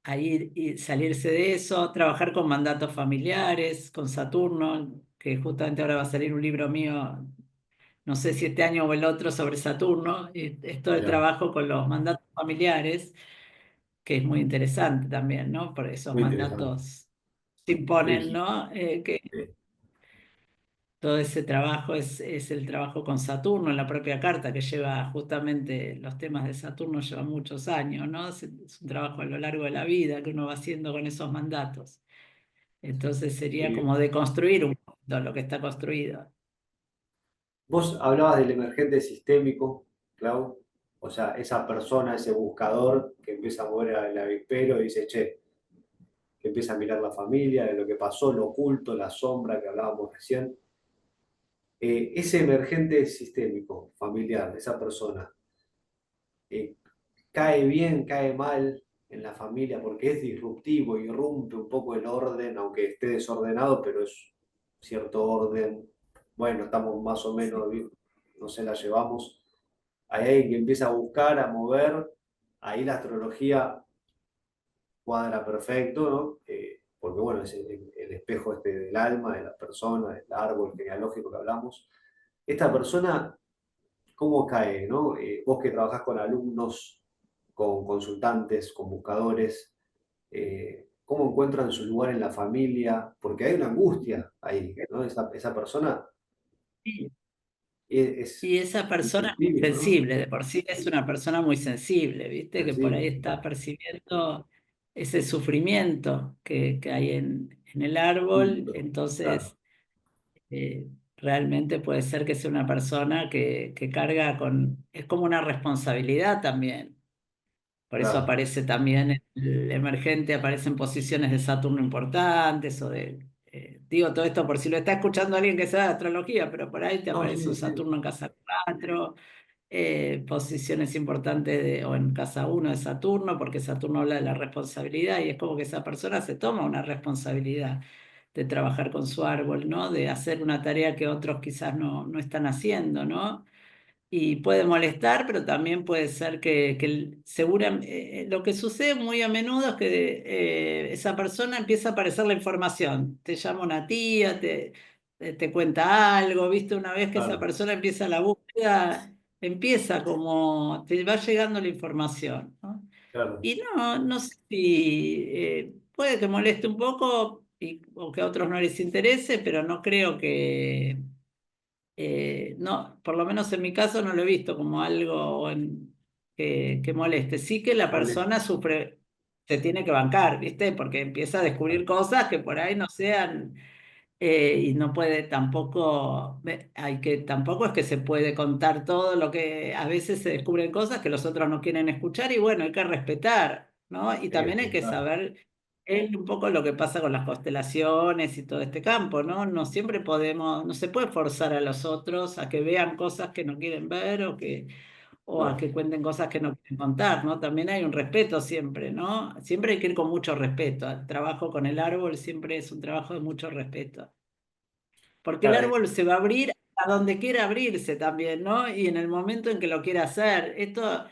ahí y salirse de eso, trabajar con mandatos familiares, con Saturno, que justamente ahora va a salir un libro mío, no sé si este año o el otro, sobre Saturno, y es todo el Mirá, trabajo con los mandatos familiares, que es muy interesante también, ¿no? Por esos muy interesante. mandatos se imponen, Sí, ¿no? Que sí, todo ese trabajo es el trabajo con Saturno en la propia carta, que lleva justamente los temas de Saturno, llevan muchos años, ¿no? Es un trabajo a lo largo de la vida que uno va haciendo con esos mandatos. Entonces sería sí. como deconstruir un poquito lo que está construido. Vos hablabas del emergente sistémico, Clau. O sea, esa persona, ese buscador que empieza a mover el avispero y dice, che, que empieza a mirar la familia, de lo que pasó, lo oculto, la sombra que hablábamos recién. Ese emergente sistémico, familiar, esa persona, eh, cae bien, cae mal en la familia porque es disruptivo, irrumpe un poco el orden, aunque esté desordenado, pero es cierto orden. Bueno, estamos más o Sí. menos, no sé, la llevamos. Hay alguien que empieza a buscar, a mover, ahí la astrología cuadra perfecto, ¿no? Porque bueno, es el espejo este del alma, de la persona, del árbol genealógico que hablamos. Esta persona, ¿cómo cae, no? Vos que trabajás con alumnos, con consultantes, con buscadores, ¿cómo encuentran su lugar en la familia? Porque hay una angustia ahí, ¿no? Esa persona Sí. es Y esa persona es muy disruptiva, ¿no? sensible, de por sí es una persona muy sensible, ¿viste? Que por ahí Sensible, está claro. percibiendo ese sufrimiento que hay en el árbol. Justo, claro, Entonces realmente puede ser que sea una persona que carga con, es como una responsabilidad también. Por eso claro. aparece también el emergente, aparecen posiciones de Saturno importantes o de, digo todo esto por si lo está escuchando alguien que sabe de astrología, pero por ahí te No, aparece sí, un sí, Saturno en casa 4, posiciones importantes o en casa 1 de Saturno, porque Saturno habla de la responsabilidad y es como que esa persona se toma una responsabilidad de trabajar con su árbol, ¿no? De hacer una tarea que otros quizás no están haciendo, ¿no? Y puede molestar, pero también puede ser lo que sucede muy a menudo es que esa persona empieza a aparecer la información. Te llama una tía, te cuenta algo, ¿viste? Una vez que esa claro, persona empieza la búsqueda, empieza como, te va llegando la información, ¿no? claro. Y no sé si puede que moleste un poco o que a otros no les interese, pero no creo que no, por lo menos en mi caso no lo he visto como algo que moleste. Sí que la Molesta, persona sufre, se tiene que bancar, ¿viste? Porque empieza a descubrir claro. cosas que por ahí no sean, y no puede tampoco, tampoco es que se puede contar todo lo que a veces se descubren cosas que los otros no quieren escuchar y bueno, hay que respetar, ¿no? Y también hay que Claro, saber un poco lo que pasa con las constelaciones y todo este campo, ¿no? No siempre podemos, no se puede forzar a los otros a que vean cosas que no quieren ver o a no, que cuenten cosas que no quieren contar, ¿no? También hay un respeto siempre, ¿no? Siempre hay que ir con mucho respeto. El trabajo con el árbol siempre es un trabajo de mucho respeto. Porque el claro, árbol se va a abrir a donde quiera abrirse también, ¿no? Y en el momento en que lo quiera hacer. Esto,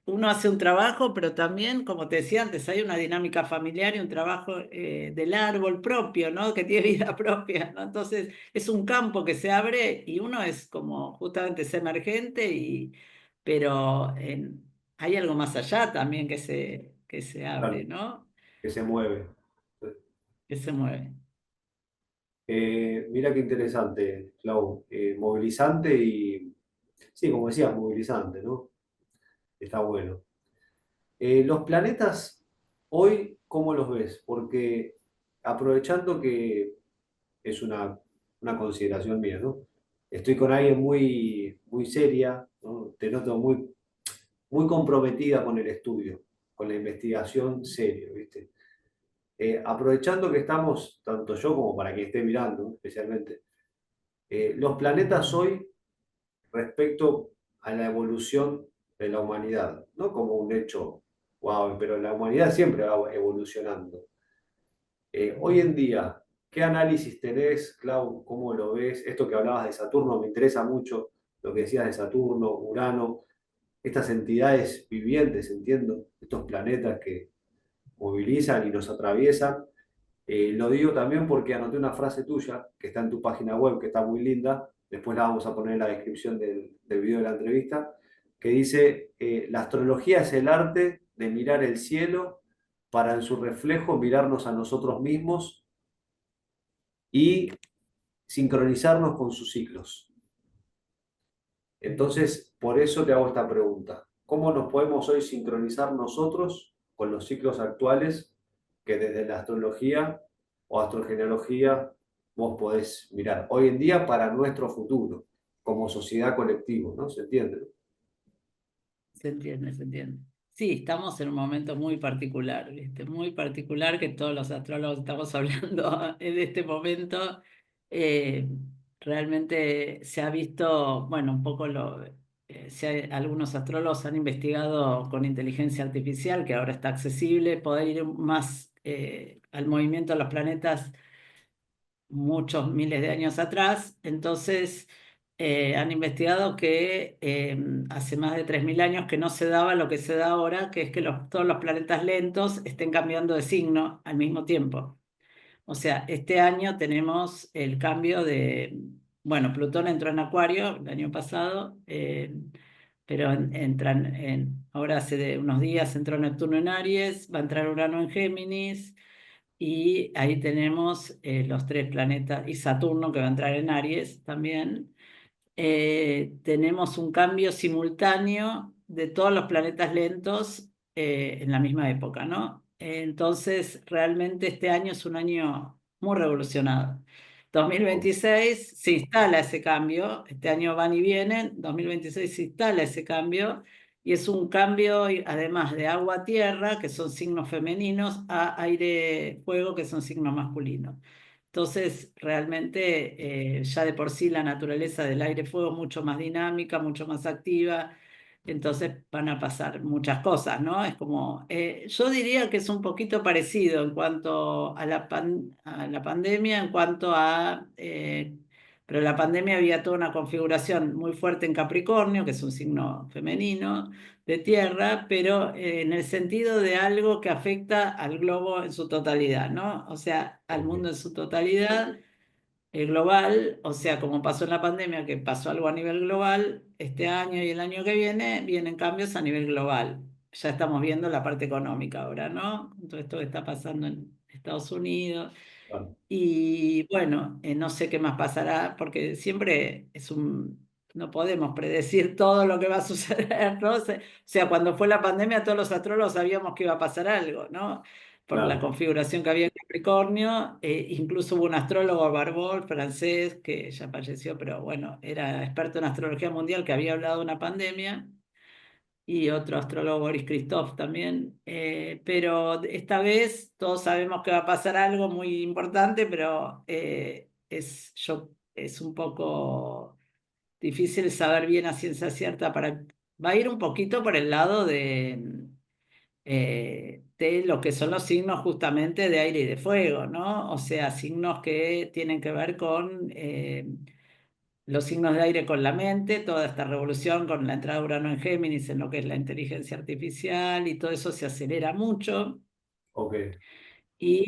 uno hace un trabajo, pero también, como te decía antes, hay una dinámica familiar y un trabajo del árbol propio, ¿no? Que tiene vida propia, ¿no? Entonces, es un campo que se abre y uno es como justamente es emergente, pero hay algo más allá también que se abre, claro, ¿no? que se mueve. Que se mueve. Mira qué interesante, Clau. Movilizante y, sí, como decías, movilizante, ¿no? Está bueno. Los planetas, hoy, ¿cómo los ves? Porque aprovechando que es una consideración mía, ¿no? Estoy con alguien muy seria, ¿no? Te noto muy comprometida con el estudio, con la investigación serio, ¿viste? Aprovechando que estamos, tanto yo como para quien esté mirando, especialmente, los planetas hoy respecto a la evolución de la humanidad, no como un hecho, wow, pero la humanidad siempre va evolucionando. Hoy en día, ¿qué análisis tenés, Clau? ¿Cómo lo ves? Esto que hablabas de Saturno, me interesa mucho lo que decías de Saturno, Urano, estas entidades vivientes, entiendo, estos planetas que movilizan y nos atraviesan. Lo digo también porque anoté una frase tuya que está en tu página web, que está muy linda, después la vamos a poner en la descripción del video de la entrevista, que dice, la astrología es el arte de mirar el cielo para en su reflejo mirarnos a nosotros mismos y sincronizarnos con sus ciclos. Entonces, por eso te hago esta pregunta. ¿Cómo nos podemos hoy sincronizar nosotros con los ciclos actuales que desde la astrología o astrogenealogía vos podés mirar hoy en día para nuestro futuro, como sociedad colectivo, ¿no? ¿Se entiende? Se entiende, se entiende. Sí, estamos en un momento muy particular, ¿viste? Muy particular que todos los astrólogos estamos hablando en este momento. Eh, Realmente se ha visto, bueno, un poco algunos astrólogos han investigado con inteligencia artificial, que ahora está accesible, poder ir más al movimiento de los planetas muchos miles de años atrás. Entonces, han investigado que hace más de 3.000 años que no se daba lo que se da ahora, que es que todos los planetas lentos estén cambiando de signo al mismo tiempo. O sea, este año tenemos el cambio bueno, Plutón entró en Acuario el año pasado, pero ahora hace unos días entró Neptuno en Aries, va a entrar Urano en Géminis. Y ahí tenemos los tres planetas y Saturno que va a entrar en Aries también. Tenemos un cambio simultáneo de todos los planetas lentos en la misma época, ¿no? Entonces, realmente este año es un año muy revolucionado. Oh, 2026 se instala ese cambio, este año van y vienen, 2026 se instala ese cambio y es un cambio, además de agua-tierra, que son signos femeninos, a aire-fuego, que son signos masculinos. Entonces, realmente ya de por sí la naturaleza del aire-fuego es mucho más dinámica, mucho más activa, entonces van a pasar muchas cosas, ¿no? Es como, yo diría que es un poquito parecido en cuanto a la pandemia, pero la pandemia había toda una configuración muy fuerte en Capricornio, que es un signo femenino de tierra, pero en el sentido de algo que afecta al globo en su totalidad, ¿no? O sea, al ok, mundo en su totalidad, el global, o sea, como pasó en la pandemia, que pasó algo a nivel global, este año y el año que viene, vienen cambios a nivel global. Ya estamos viendo la parte económica ahora, ¿no? Todo esto que está pasando en Estados Unidos. claro, Y bueno, no sé qué más pasará, porque siempre no podemos predecir todo lo que va a suceder, ¿no? O sea, cuando fue la pandemia, todos los astrólogos sabíamos que iba a pasar algo, ¿no? Por la claro, configuración que había en Capricornio, incluso hubo un astrólogo, Barbol, francés, que ya falleció, pero bueno, era experto en astrología mundial, que había hablado de una pandemia y otro astrólogo, Boris Christoph también. Pero esta vez todos sabemos que va a pasar algo muy importante, pero es un poco difícil saber bien a ciencia cierta para va a ir un poquito por el lado de lo que son los signos justamente de aire y de fuego, ¿no? O sea, signos que tienen que ver con los signos de aire con la mente, toda esta revolución con la entrada de Urano en Géminis en lo que es la inteligencia artificial y todo eso se acelera mucho. Ok, Y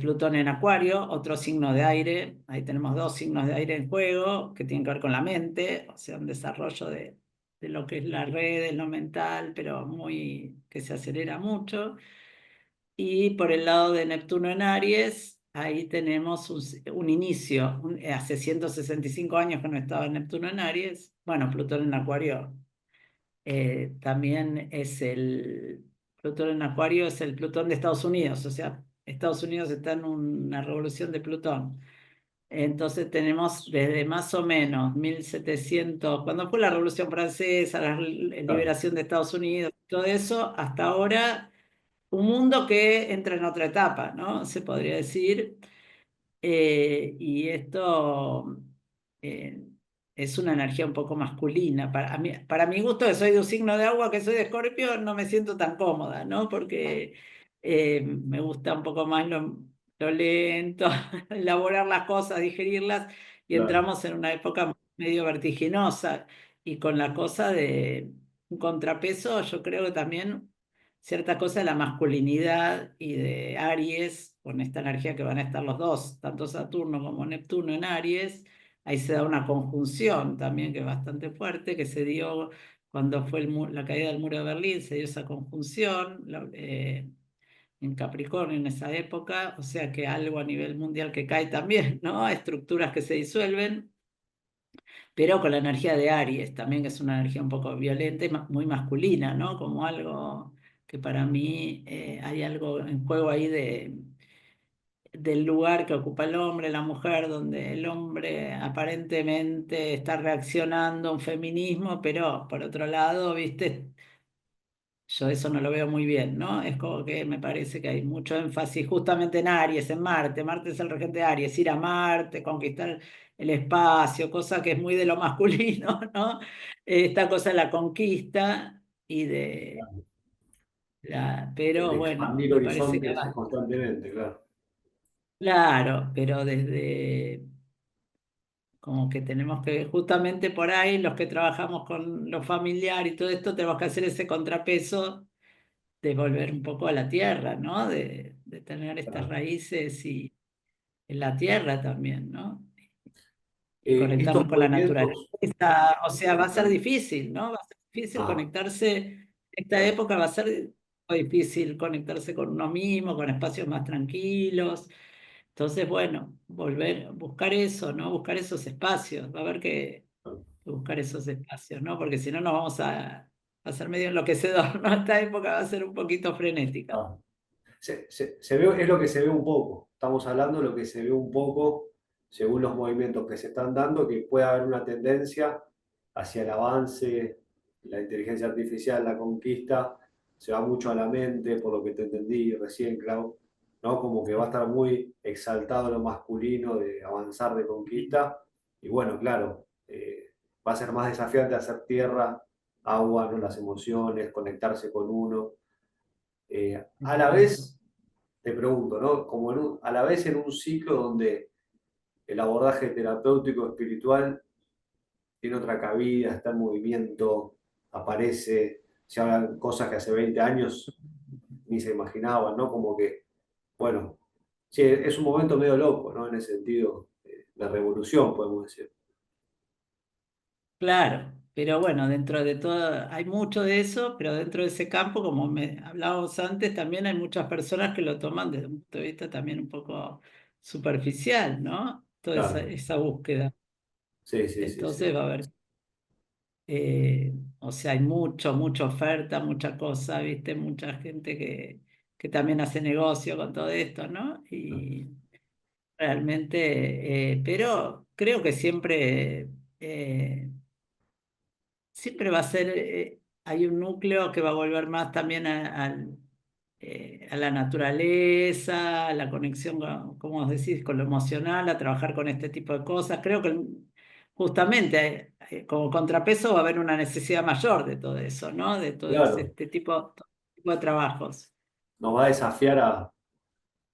Plutón en Acuario, otro signo de aire. Ahí tenemos dos signos de aire en juego que tienen que ver con la mente, o sea, un desarrollo de lo que es la red, de lo mental, pero muy que se acelera mucho. Y por el lado de Neptuno en Aries, ahí tenemos un inicio. Hace 165 años que no estaba Neptuno en Aries. Bueno, Plutón en Acuario también es el Plutón en Acuario, es el Plutón de Estados Unidos, o sea, Estados Unidos está en una revolución de Plutón. Entonces tenemos desde más o menos 1700, cuando fue la Revolución Francesa, la claro, liberación de Estados Unidos, todo eso, hasta ahora, un mundo que entra en otra etapa, ¿no? Se podría decir. Y esto eh, es una energía un poco masculina. Para mi gusto, que soy de un signo de agua, que soy de Escorpio, no me siento tan cómoda, ¿no? Porque me gusta un poco más lo lento, elaborar las cosas, digerirlas, y claro. entramos en una época medio vertiginosa. Y con la cosa de un contrapeso, yo creo que también cierta cosa de la masculinidad y de Aries, con esta energía que van a estar los dos, tanto Saturno como Neptuno en Aries, ahí se da una conjunción también que es bastante fuerte, que se dio cuando fue la caída del muro de Berlín, se dio esa conjunción en Capricornio en esa época, o sea que algo a nivel mundial que cae también, ¿no? Estructuras que se disuelven pero con la energía de Aries también, que es una energía un poco violenta y muy masculina, ¿no? Como algo que para mí hay algo en juego ahí del lugar que ocupa el hombre, la mujer, donde el hombre aparentemente está reaccionando a un feminismo, pero por otro lado, ¿viste? Yo eso no lo veo muy bien, ¿no? Es como que me parece que hay mucho énfasis justamente en Aries, en Marte. Marte es el regente de Aries, ir a Marte, conquistar el espacio, cosa que es muy de lo masculino, ¿no? Esta cosa de la conquista y de la... Pero De bueno, expandir me parece que horizontes va. constantemente, claro. Claro, pero desde como que tenemos que, justamente por ahí, los que trabajamos con lo familiar y todo esto, tenemos que hacer ese contrapeso de volver un poco a la tierra, ¿no? De tener estas Claro. raíces y en la tierra también, ¿no? Y Estos conectarnos con la naturaleza. movimientos, O sea, va a ser claro. difícil, ¿no? Va a ser difícil Ah, conectarse. Esta claro, época va a ser muy difícil conectarse con uno mismo, con espacios más tranquilos. Entonces, bueno, volver, buscar eso, ¿no? Buscar esos espacios. Va a haber que claro, buscar esos espacios, ¿no? Porque si no nos vamos a ser medio enloquecedor, ¿no? Esta época va a ser un poquito frenética. claro. Se ve, es lo que se ve un poco. Estamos hablando de lo que se ve un poco según los movimientos que se están dando, que puede haber una tendencia hacia el avance, la inteligencia artificial, la conquista, se va mucho a la mente, por lo que te entendí recién, Clau, ¿no? Como que va a estar muy exaltado lo masculino de avanzar de conquista. Y bueno, claro, va a ser más desafiante hacer tierra, agua, ¿no? Las emociones, conectarse con uno. A la Exacto. vez, te pregunto, ¿no? Como a la vez en un ciclo donde el abordaje terapéutico espiritual tiene otra cabida, está en movimiento, aparece, se hablan cosas que hace 20 años ni se imaginaban, ¿no? Como que, bueno, sí, es un momento medio loco, ¿no? En el sentido de revolución, podemos decir. Claro, pero bueno, dentro de todo hay mucho de eso, pero dentro de ese campo, como me hablábamos antes, también hay muchas personas que lo toman desde un punto de vista también un poco superficial, ¿no? Toda Claro, esa búsqueda. sí, sí, sí, sí. Entonces va a haber, o sea, hay mucha oferta, mucha cosa, ¿viste? Mucha gente que también hace negocio con todo esto, ¿no? Y realmente, pero creo que siempre va a ser, hay un núcleo que va a volver más también a la naturaleza, a la conexión, como vos decís, con lo emocional, a trabajar con este tipo de cosas. Creo que justamente como contrapeso va a haber una necesidad mayor de todo eso, ¿no? De todo Claro, este tipo de trabajos. nos va a desafiar a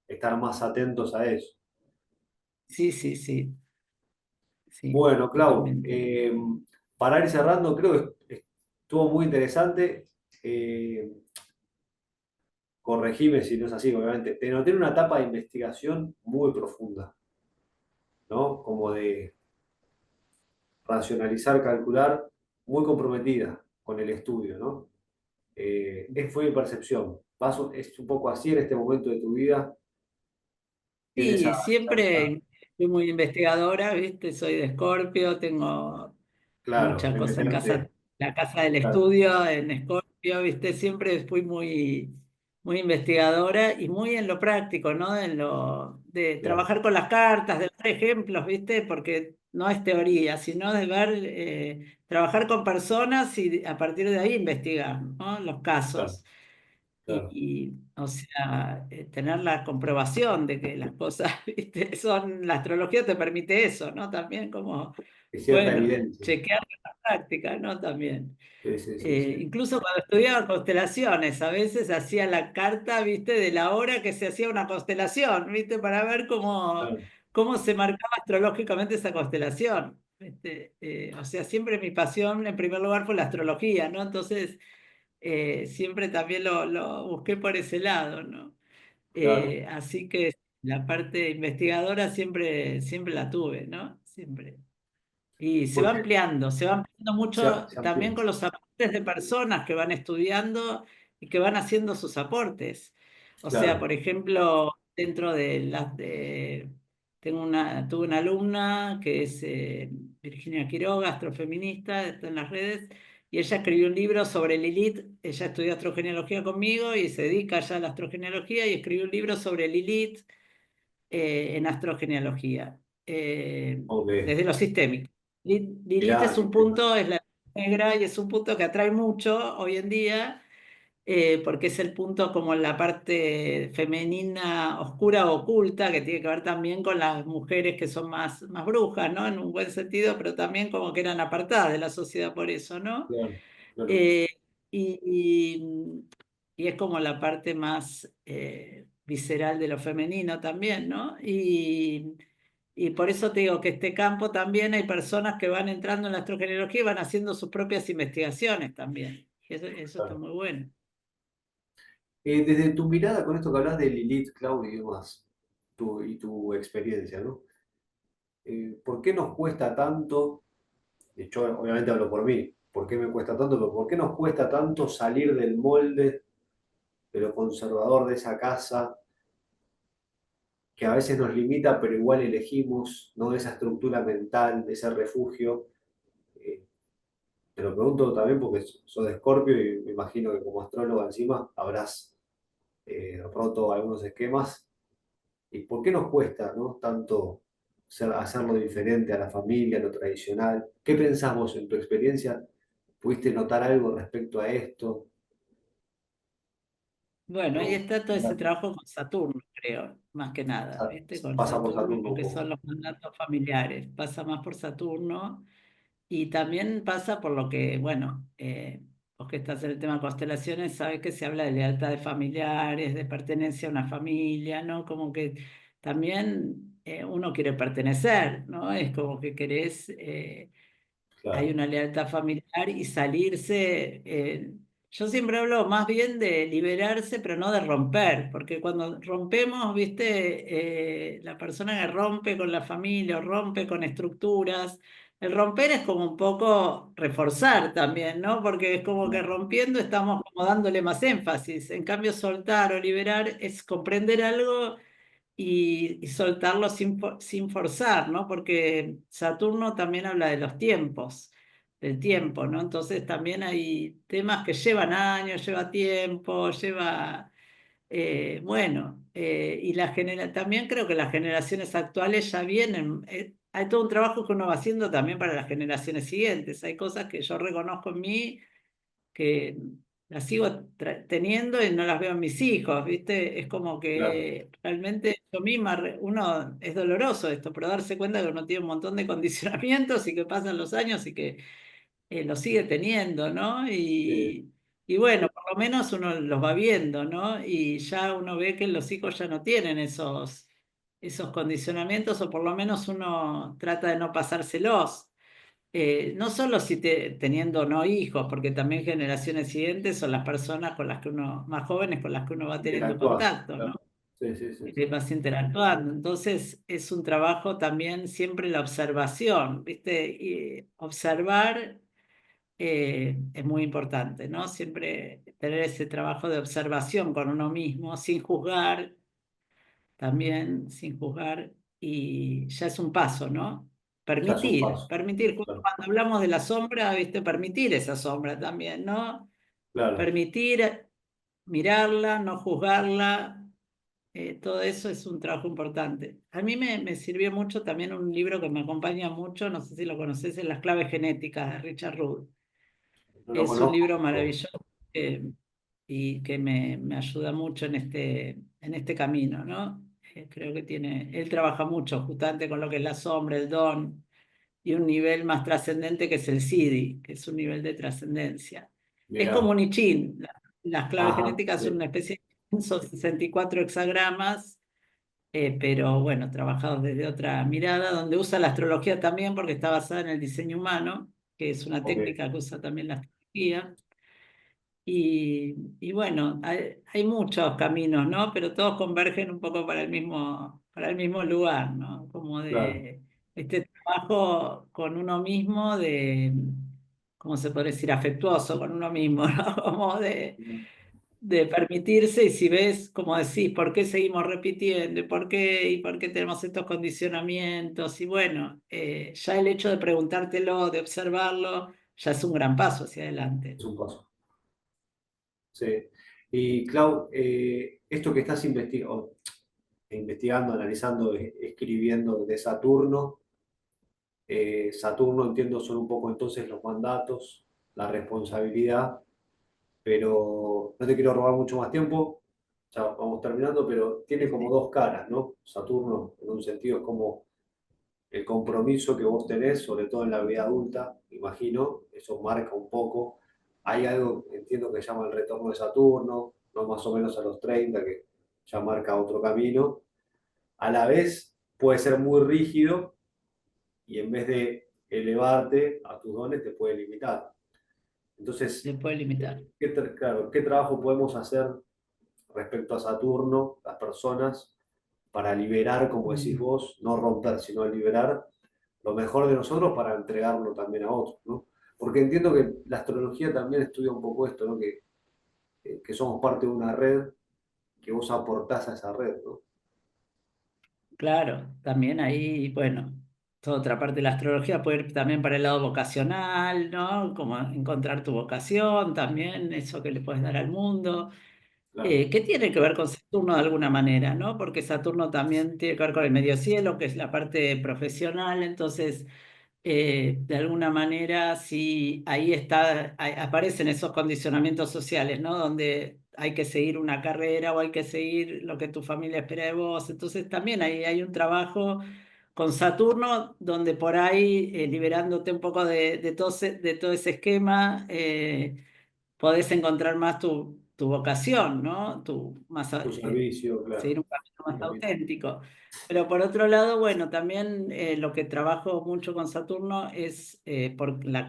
estar más atentos a eso. Sí, sí, sí, sí, Bueno, Clau, totalmente. para ir cerrando, creo que estuvo muy interesante. Eh, Corregime si no es así, obviamente. Te noté en una etapa de investigación muy profunda, ¿no? Como de racionalizar, calcular, muy comprometida con el estudio, ¿no? Fue mi percepción. Es un poco así en este momento de tu vida. Tienes Sí, esa- siempre fui muy investigadora, ¿viste? Soy de Escorpio, tengo claro, muchas de cosas en casa, meterte, la casa del claro, estudio en Escorpio, ¿viste? Siempre fui muy investigadora y muy en lo práctico, ¿no? En lo de claro, trabajar con las cartas, de dar ejemplos, ¿viste? Porque no es teoría, sino de ver, trabajar con personas y a partir de ahí investigar, ¿no? Los claro, casos. claro. O sea, tener la comprobación de que las cosas, ¿viste? La astrología te permite eso, ¿no? También como, Hay cierta bueno, evidencia. chequear la práctica, ¿no? También. Sí, sí, sí, sí. Incluso cuando estudiaba constelaciones, a veces hacía la carta, ¿viste? De la hora que se hacía una constelación, ¿viste? Para ver Claro, cómo se marcaba astrológicamente esa constelación. ¿Viste? O sea, siempre mi pasión en primer lugar fue la astrología, ¿no? Entonces siempre también lo busqué por ese lado, ¿no? claro. Así que la parte investigadora siempre la tuve, ¿no? Siempre. Y Porque se va ampliando mucho se amplía. también con los aportes de personas que van estudiando y que van haciendo sus aportes. O sea, Claro, por ejemplo, dentro de tuve una alumna que es Virginia Quiroga, astrofeminista, está en las redes, y ella escribió un libro sobre Lilith. Ella estudió astrogenealogía conmigo y se dedica ya a la astrogenealogía y escribió un libro sobre Lilith en astrogenealogía, ok. desde lo sistémico. Lilith Mirá, es qué un tema. punto, es la negra y es un punto que atrae mucho hoy en día, porque es el punto como la parte femenina oscura o oculta, que tiene que ver también con las mujeres que son más brujas, ¿no? En un buen sentido, pero también como que eran apartadas de la sociedad por eso, ¿no? Claro, claro. Eh, y, y- y es como la parte más visceral de lo femenino también, ¿no? Y por eso te digo que este campo también hay personas que van entrando en la astrogenealogía y van haciendo sus propias investigaciones también. Y eso está Claro. muy bueno. Desde tu mirada con esto que hablas de Lilith, Claudia y demás, y tu experiencia, ¿no? ¿Por qué nos cuesta tanto? De hecho, obviamente hablo por mí. ¿Por qué me cuesta tanto? Pero ¿por qué nos cuesta tanto salir del molde de lo conservador de esa casa que a veces nos limita, pero igual elegimos, ¿no? Esa estructura mental, ese refugio. Eh, Te lo pregunto también porque sos de Escorpio y me imagino que como astróloga encima habrás roto algunos esquemas. ¿Y por qué nos cuesta, ¿no? Tanto hacerlo diferente a la familia, a lo tradicional? ¿Qué pensás vos en tu experiencia? ¿Pudiste notar algo respecto a esto? Bueno, ahí ¿No? está todo ese trabajo con Saturno, creo, más que nada, ¿viste? Con Pasa por Saturno, Saturno un que poco. son los mandatos familiares. Pasa más por Saturno. Y también pasa por lo que, bueno, vos que estás en el tema de constelaciones, sabes que se habla de lealtades familiares, de pertenencia a una familia, ¿no? Como que también uno quiere pertenecer, ¿no? Es como que querés, hay Claro, una lealtad familiar y salirse. Yo siempre hablo más bien de liberarse, pero no de romper, porque cuando rompemos, viste, la persona que rompe con la familia o rompe con estructuras, el romper es como un poco reforzar también, ¿no? Porque es como que rompiendo estamos como dándole más énfasis. En cambio, soltar o liberar es comprender algo y soltarlo sin forzar, ¿no? Porque Saturno también habla de los tiempos, del tiempo, ¿no? Entonces también hay temas que llevan años, lleva tiempo, bueno, también creo que las generaciones actuales ya vienen, hay todo un trabajo que uno va haciendo también para las generaciones siguientes, hay cosas que yo reconozco en mí las sigo teniendo y no las veo en mis hijos, ¿viste? Es como Claro, que realmente yo misma, uno, es doloroso esto, pero darse cuenta que uno tiene un montón de condicionamientos y que pasan los años y que lo sigue teniendo, ¿no? sí, Y bueno, por lo menos uno los va viendo, ¿no? Y ya uno ve que los hijos ya no tienen esos condicionamientos, o por lo menos uno trata de no pasárselos. No solo si teniendo o no hijos, porque también generaciones siguientes son las personas con las que uno, más jóvenes con las que uno va teniendo interactuás. contacto, ¿no? Claro. Sí, sí, sí, Y sí. vas interactuando. Entonces es un trabajo también siempre la observación, ¿viste? Y observar es muy importante, ¿no? Siempre tener ese trabajo de observación con uno mismo, sin juzgar, también sin juzgar, y ya es un paso, ¿no? Ya es un Permitir, paso. permitir, justo Claro, cuando hablamos de la sombra, ¿viste? Permitir esa sombra también, ¿no? claro, Permitir mirarla, no juzgarla, todo eso es un trabajo importante. A mí me sirvió mucho también un libro que me acompaña mucho, no sé si lo conoces, es Las claves genéticas de Richard Rudd. no lo Es un conozco, libro pero maravilloso, y que me ayuda mucho en este camino, ¿no? Creo que él trabaja mucho justamente con lo que es la sombra, el don, y un nivel más trascendente que es el SIDI, que es un nivel de trascendencia. Es como mirá, un I Ching. Las claves ajá, genéticas son sí, una especie son 64 hexagramas, pero bueno, trabajados desde otra mirada, donde usa la astrología también porque está basada en el diseño humano, que es una ok, técnica que usa también la astrología. Y bueno, hay muchos caminos, ¿no? Pero todos convergen un poco para el mismo lugar, ¿no? Como claro. de este trabajo con uno mismo, ¿cómo se puede decir? Afectuoso con uno mismo, ¿no? Como de permitirse, y si ves, como decís, ¿por qué seguimos repitiendo? ¿Y por qué tenemos estos condicionamientos? Y bueno, ya el hecho de preguntártelo, de observarlo, ya es un gran paso hacia adelante. Es un paso. Sí. Y Clau, esto que estás investigando, analizando, escribiendo de Saturno, Saturno entiendo son un poco entonces los mandatos, la responsabilidad, pero no te quiero robar mucho más tiempo, ya vamos terminando, pero tiene como dos caras, ¿no? Saturno, en un sentido, es como el compromiso que vos tenés, sobre todo en la vida adulta, imagino, eso marca un poco. Hay algo, entiendo, que se llama el retorno de Saturno, ¿no? Más o menos a los 30, que ya marca otro camino. A la vez puede ser muy rígido y en vez de elevarte a tus dones, te puede limitar. Se Entonces, puede limitar. claro, ¿qué trabajo podemos hacer respecto a Saturno, las personas, para liberar, como decís Mm. vos, no romper, sino liberar lo mejor de nosotros para entregarlo también a otros, ¿no? Porque entiendo que la astrología también estudia un poco esto, ¿no? Que somos parte de una red, que vos aportás a esa red, ¿no? Claro, también ahí, bueno, toda otra parte de la astrología puede ir también para el lado vocacional, ¿no? Como encontrar tu vocación también, eso que le puedes dar al mundo, Claro, que tiene que ver con Saturno de alguna manera, ¿no? Porque Saturno también tiene que ver con el medio cielo, que es la parte profesional. Entonces de alguna manera, sí, ahí aparecen esos condicionamientos sociales, ¿no? Donde hay que seguir una carrera o hay que seguir lo que tu familia espera de vos. Entonces también hay un trabajo con Saturno donde por ahí, liberándote un poco de todo ese esquema, podés encontrar más tu vocación, ¿no? tu servicio, claro. Seguir un camino Tu más camino. auténtico. Pero por otro lado, bueno, también lo que trabajo mucho con Saturno es,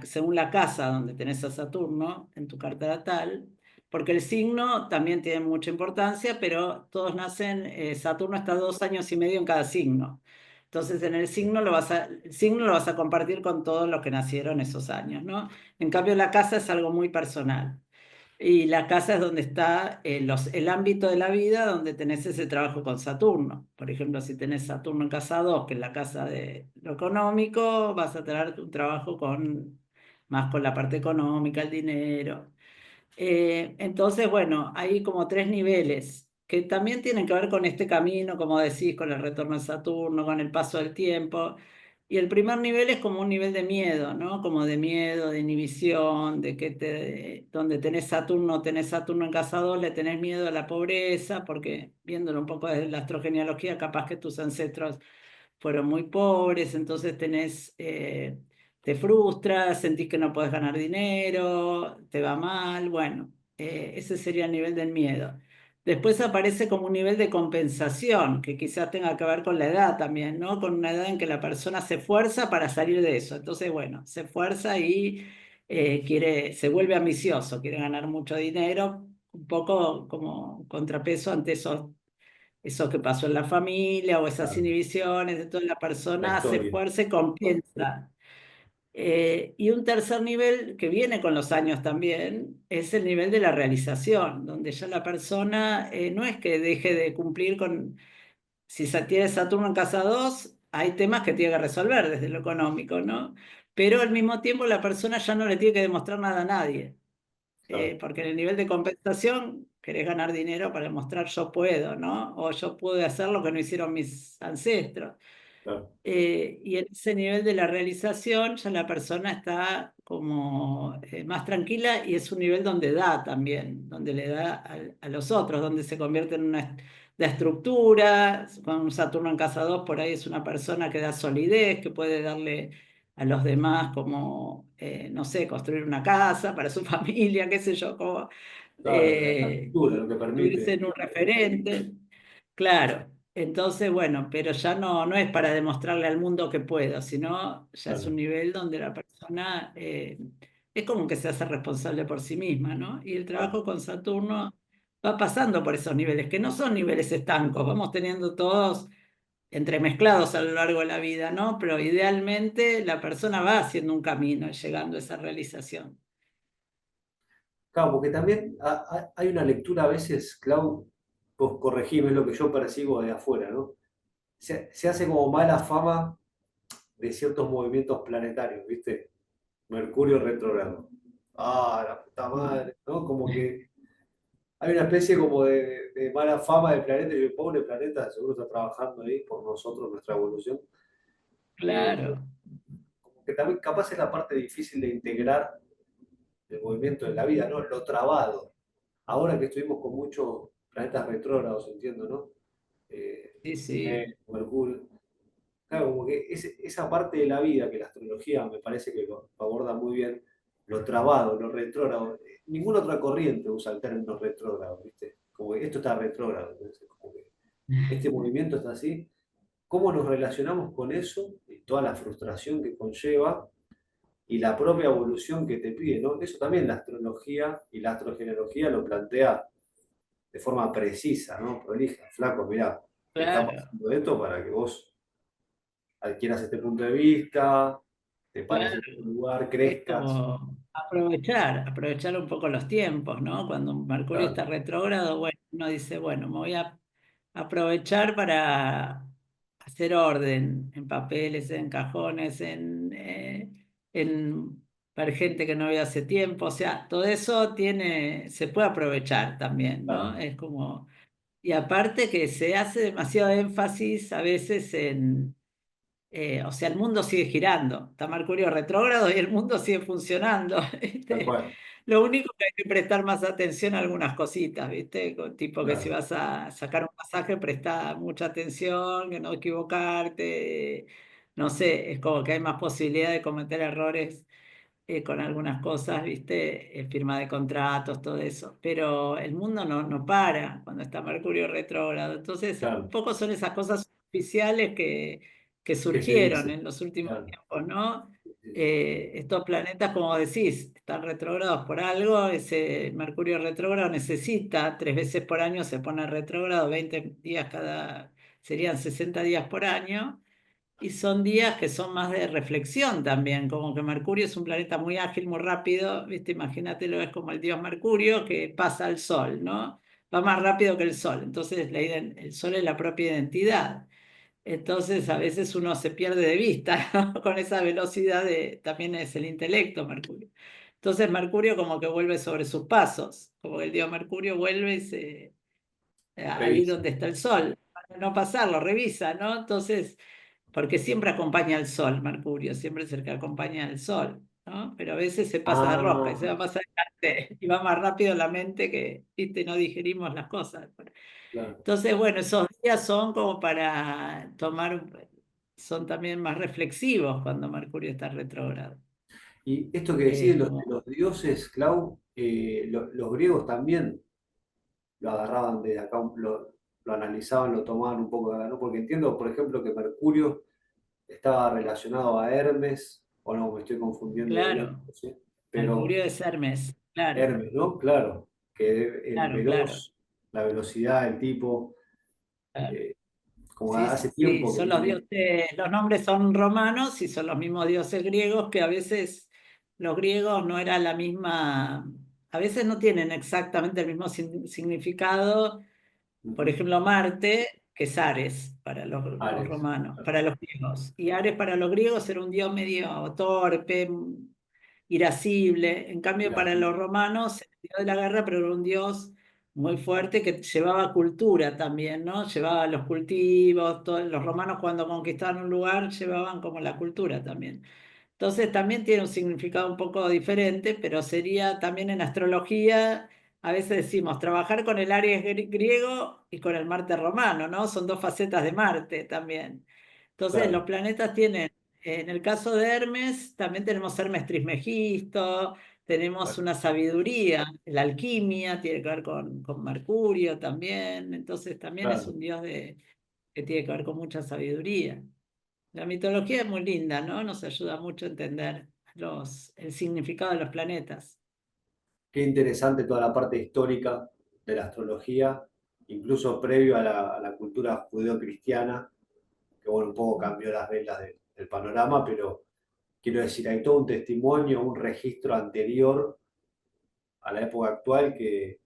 según la casa donde tenés a Saturno en tu carta natal, porque el signo también tiene mucha importancia, pero todos nacen, Saturno está 2 años y medio en cada signo. Entonces, en el signo lo vas a compartir con todos los que nacieron esos años, ¿no? En cambio, la casa es algo muy personal. Y la casa es donde está el ámbito de la vida donde tenés ese trabajo con Saturno. Por ejemplo, si tenés Saturno en casa 2, que es la casa de lo económico, vas a tener un trabajo más con la parte económica, el dinero. Entonces, bueno, hay como tres niveles que también tienen que ver con este camino, como decís, con el retorno de Saturno, con el paso del tiempo. Y el primer nivel es como un nivel de miedo, ¿no? Como de miedo, de inhibición, donde tenés Saturno en casa 2, le tenés miedo a la pobreza, porque viéndolo un poco desde la astrogenealogía, capaz que tus ancestros fueron muy pobres, entonces te frustras, sentís que no podés ganar dinero, te va mal, bueno, ese sería el nivel del miedo. Después aparece como un nivel de compensación, que quizás tenga que ver con la edad también, ¿no? Con una edad en que la persona se esfuerza para salir de eso. Entonces, bueno, se esfuerza y se vuelve ambicioso, quiere ganar mucho dinero, un poco como contrapeso ante eso que pasó en la familia o esas Claro, inhibiciones, entonces la la persona se historia. esfuerza y compensa. Y un tercer nivel que viene con los años también es el nivel de la realización, donde ya la persona no es que deje de cumplir con, si tiene Saturno en casa 2 hay temas que tiene que resolver desde lo económico, ¿no? Pero al mismo tiempo la persona ya no le tiene que demostrar nada a nadie, Claro, porque en el nivel de compensación querés ganar dinero para demostrar yo puedo, ¿no? O yo pude hacer lo que no hicieron mis ancestros. claro, Y en ese nivel de la realización ya la persona está como más tranquila y es un nivel donde da también, donde le da a los otros, donde se convierte en de estructura. Con un Saturno en casa 2 por ahí es una persona que da solidez, que puede darle a los demás como, no sé, construir una casa para su familia, qué sé yo, como claro, la cultura, lo que convertirse permite. en un referente. Claro, entonces, bueno, pero ya no es para demostrarle al mundo que puedo, sino ya es un Claro, nivel donde la persona es como que se hace responsable por sí misma, ¿no? Y el claro. trabajo con Saturno va pasando por esos niveles, que no son niveles estancos, vamos teniendo todos entremezclados a lo largo de la vida, ¿no? Pero idealmente la persona va haciendo un camino y llegando a esa realización. Claro, porque también hay una lectura a veces, Clau, vos corregime, es lo que yo percibo de afuera, ¿no? Se hace como mala fama de ciertos movimientos planetarios, ¿viste? Mercurio retrógrado. Ah, la puta Mm. madre, ¿no? Como que hay una especie como de mala fama del planeta y el pobre planeta seguro está trabajando ahí por nosotros, nuestra evolución. Eh, Claro, Como que también capaz es la parte difícil de integrar el movimiento en la vida, ¿no? Lo trabado. Ahora que estuvimos con muchos planetas retrógrados, entiendo, ¿no? sí, sí, Mercurio. Claro, como que esa parte de la vida que la astrología me parece que lo aborda muy bien, lo trabado, lo retrógrado. Ninguna otra corriente usa el término retrógrado, ¿viste? Como que esto está retrógrado, entonces, como que este movimiento está así. ¿Cómo nos relacionamos con eso y toda la frustración que conlleva y la propia evolución que te pide, ¿no? Eso también la astrología y la astrogenealogía lo plantea de forma precisa, ¿no? Prolija, flaco, mirá, te está claro. pasando esto para que vos adquieras este punto de vista, te pares Claro. en este lugar, Es crezcas. como aprovechar un poco los tiempos, ¿no? Cuando Mercurio Claro, está retrógrado, bueno, uno dice, bueno, me voy a aprovechar para hacer orden en papeles, en cajones, en ver gente que no veo hace tiempo, o sea, todo eso se puede aprovechar también, ¿no? claro, Es como, y aparte que se hace demasiado énfasis a veces o sea, el mundo sigue girando, está Mercurio retrógrado y el mundo sigue funcionando, tal ¿viste? cual, Lo único que hay que prestar más atención a algunas cositas, ¿viste? Tipo que si claro, vas a sacar un pasaje, presta mucha atención, que no equivocarte, no sé, es como que hay más posibilidad de cometer errores con algunas cosas, ¿viste? Firma de contratos, todo eso. Pero el mundo no para cuando está Mercurio retrógrado. Entonces, un claro. poco son esas cosas oficiales que ¿Qué se surgieron dice? en los últimos Claro, tiempos, ¿no? sí, sí, sí, Estos planetas, como decís, están retrógrados por algo. Ese Mercurio retrógrado necesita 3 veces por año, se pone retrógrado, 20 días serían 60 días por año. Y son días que son más de reflexión también, como que Mercurio es un planeta muy ágil, muy rápido, ¿viste? Imagínatelo, es como el dios Mercurio que pasa al Sol, ¿no? Va más rápido que el Sol, entonces el Sol es la propia identidad. Entonces a veces uno se pierde de vista, ¿no? Con esa velocidad también es el intelecto Mercurio. Entonces Mercurio como que vuelve sobre sus pasos, como que el dios Mercurio vuelve ahí revisa, donde está el Sol, para no pasarlo, revisa, ¿no? Entonces porque siempre acompaña al Sol, Mercurio, siempre es el que acompaña al Sol, ¿no? Pero a veces se pasa de rosca y se Ah, va más adelante y va más rápido la mente que, viste, no digerimos las cosas. claro. Entonces, bueno, esos días son como para son también más reflexivos cuando Mercurio está retrógrado. Y esto que decís de Como, los dioses, Clau, los griegos también lo agarraban de acá, lo analizaban, lo tomaban un poco de acá, ¿no? Porque entiendo, por ejemplo, que Mercurio estaba relacionado a Hermes, o no, me estoy confundiendo de claro, no sé, pero Mercurio es Hermes, claro, Hermes, ¿no? Claro, que el claro, claro. veloz, la velocidad, el tipo, Claro. eh, como Sí, hace sí, tiempo que son los viene, dioses, los nombres son romanos y son los mismos dioses griegos que a veces los griegos no era la misma, a veces no tienen exactamente el mismo significado. Por ujú, ejemplo, Marte, que es Ares para los Ares. romanos, para los griegos. Y Ares para los griegos era un dios medio torpe, irascible. En cambio, Mira, para los romanos, el dios de la guerra, pero era un dios muy fuerte que llevaba cultura también, ¿no? Llevaba los cultivos, todos los romanos cuando conquistaban un lugar llevaban como la cultura también. Entonces también tiene un significado un poco diferente, pero sería también en astrología, a veces decimos, trabajar con el Aries griego y con el Marte romano, ¿no? Son dos facetas de Marte también. Entonces los claro, planetas tienen, en el caso de Hermes, también tenemos Hermes Trismegisto, tenemos una sabiduría, la alquimia tiene que ver con Mercurio también, entonces también es claro. un dios que tiene que ver con mucha sabiduría. La mitología es muy linda, ¿no? Nos ayuda mucho a entender el significado de los planetas. Qué interesante toda la parte histórica de la astrología, incluso previo a la cultura judeocristiana, que bueno, un poco cambió las reglas del panorama, pero quiero decir, hay todo un testimonio, un registro anterior a la época actual que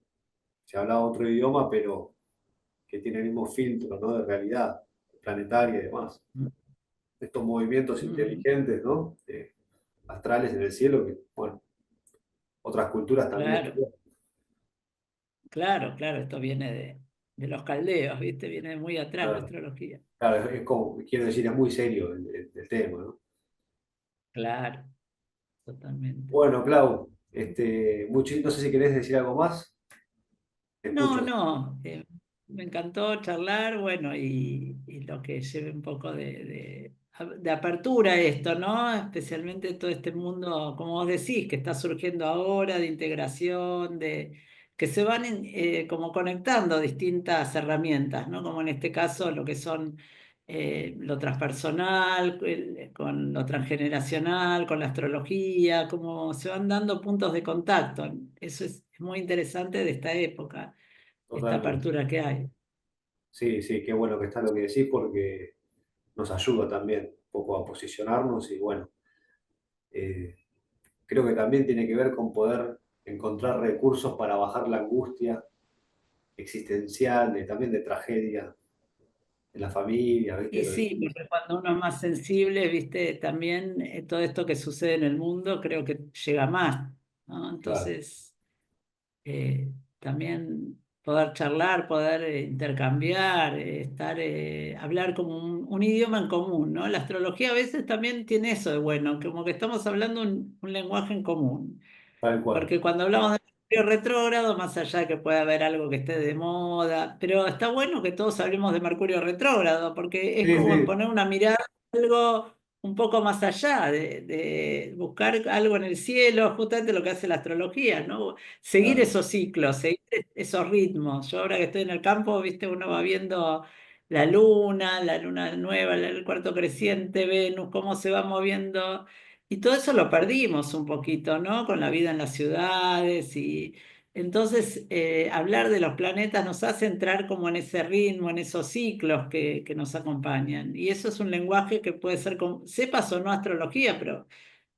se hablaba otro idioma, pero que tiene el mismo filtro, ¿no? De realidad planetaria y demás. Estos movimientos Mm, inteligentes, ¿no? Astrales en el cielo, que, bueno, otras culturas también claro, estudian. claro, claro, esto viene de los caldeos, ¿viste? Viene de muy atrás la Claro, astrología. claro, es como, quiero decir, es muy serio el tema, ¿no? Claro, totalmente. Bueno, Clau, no sé si querés decir algo más. Te No, escucho. no, me encantó charlar, bueno, y lo que lleve un poco de apertura a esto, ¿no? Especialmente todo este mundo, como vos decís, que está surgiendo ahora, de integración, que se van como conectando distintas herramientas, ¿no? Como en este caso lo que son lo transpersonal, con lo transgeneracional, con la astrología, como se van dando puntos de contacto. Eso es muy interesante de esta época, esta Totalmente. apertura que hay. Sí, sí, qué bueno que está lo que decís porque nos ayuda también un poco a posicionarnos y bueno, eh, creo que también tiene que ver con poder encontrar recursos para bajar la angustia existencial, también de tragedia en la familia, ¿viste? Y sí, porque cuando uno es más sensible, viste, también todo esto que sucede en el mundo creo que llega más, ¿no? Claro, Entonces, también poder charlar, poder intercambiar, hablar como un idioma en común, ¿no? La astrología a veces también tiene eso de bueno, como que estamos hablando un lenguaje en común. tal cual. Porque cuando hablamos de Mercurio retrógrado, más allá de que pueda haber algo que esté de moda, pero está bueno que todos hablemos de Mercurio retrógrado, porque es Sí, como sí, poner una mirada a algo un poco más allá, de buscar algo en el cielo, justamente lo que hace la astrología, ¿no? Seguir claro, esos ciclos, seguir esos ritmos. Yo ahora que estoy en el campo, viste, uno va viendo la luna nueva, el cuarto creciente, Venus, cómo se va moviendo y todo eso lo perdimos un poquito, ¿no? Con la vida en las ciudades y entonces hablar de los planetas nos hace entrar como en ese ritmo, en esos ciclos que nos acompañan. Y eso es un lenguaje que puede ser, sepas o no astrología, pero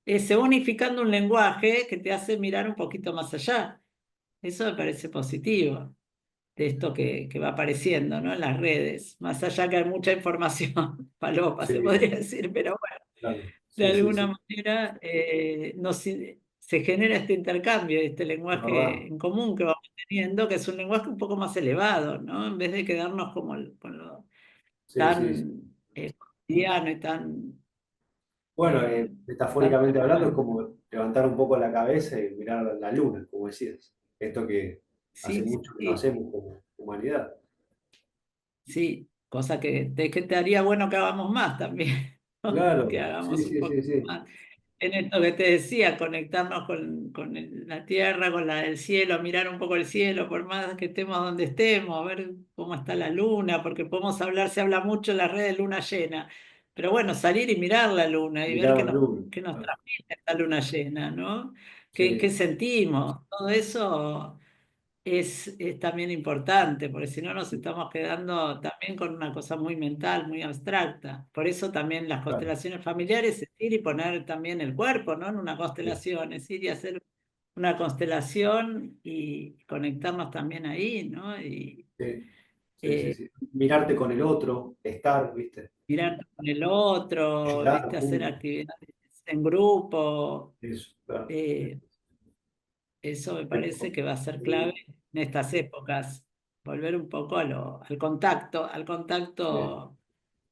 se va unificando un lenguaje que te hace mirar un poquito más allá. Eso me parece positivo de esto que va apareciendo, ¿no? En las redes, más allá que hay mucha información, palopa se sí, podría decir, pero claro, de sí, sí, alguna sí, manera se genera este intercambio, este es verdad. lenguaje en común que vamos teniendo, que es un lenguaje un poco más elevado, ¿no? En vez de quedarnos como con lo Sí, sí, sí. tan cotidiano y tan, Bueno, tan metafóricamente hablando, es frecuente. como levantar un poco la cabeza y mirar la luna, como decías. Esto que hace Sí, sí, mucho que no sí, hacemos como humanidad. sí, cosa que te haría bueno que hagamos más también, ¿no? Que Claro, sí, hagamos un sí, poco sí, sí. más. En esto que te decía, conectarnos con la tierra, con la del cielo, mirar un poco el cielo, por más que estemos donde estemos, ver cómo está la luna, porque podemos hablar, se habla mucho en las redes de luna llena, pero bueno, salir y mirar la luna y ver Mirar la luna. qué nos Claro. transmite esta luna llena, ¿no? Qué Sí, sentimos? Todo eso es también importante, porque si no nos estamos quedando también con una cosa muy mental, muy abstracta. Por eso también las claro. constelaciones familiares es ir y poner también el cuerpo, ¿no? En una Sí, constelación, es ir y hacer una constelación y conectarnos también ahí, ¿no? Y sí, sí, sí, eh, sí. Mirarte con el otro, estar, ¿viste? mirar con el otro, Llorar ¿viste? Hacer juntos. actividades en grupo. Eso, claro. eh, Eso me parece Esto, que va a ser clave sí, en estas épocas, volver un poco al sí, contacto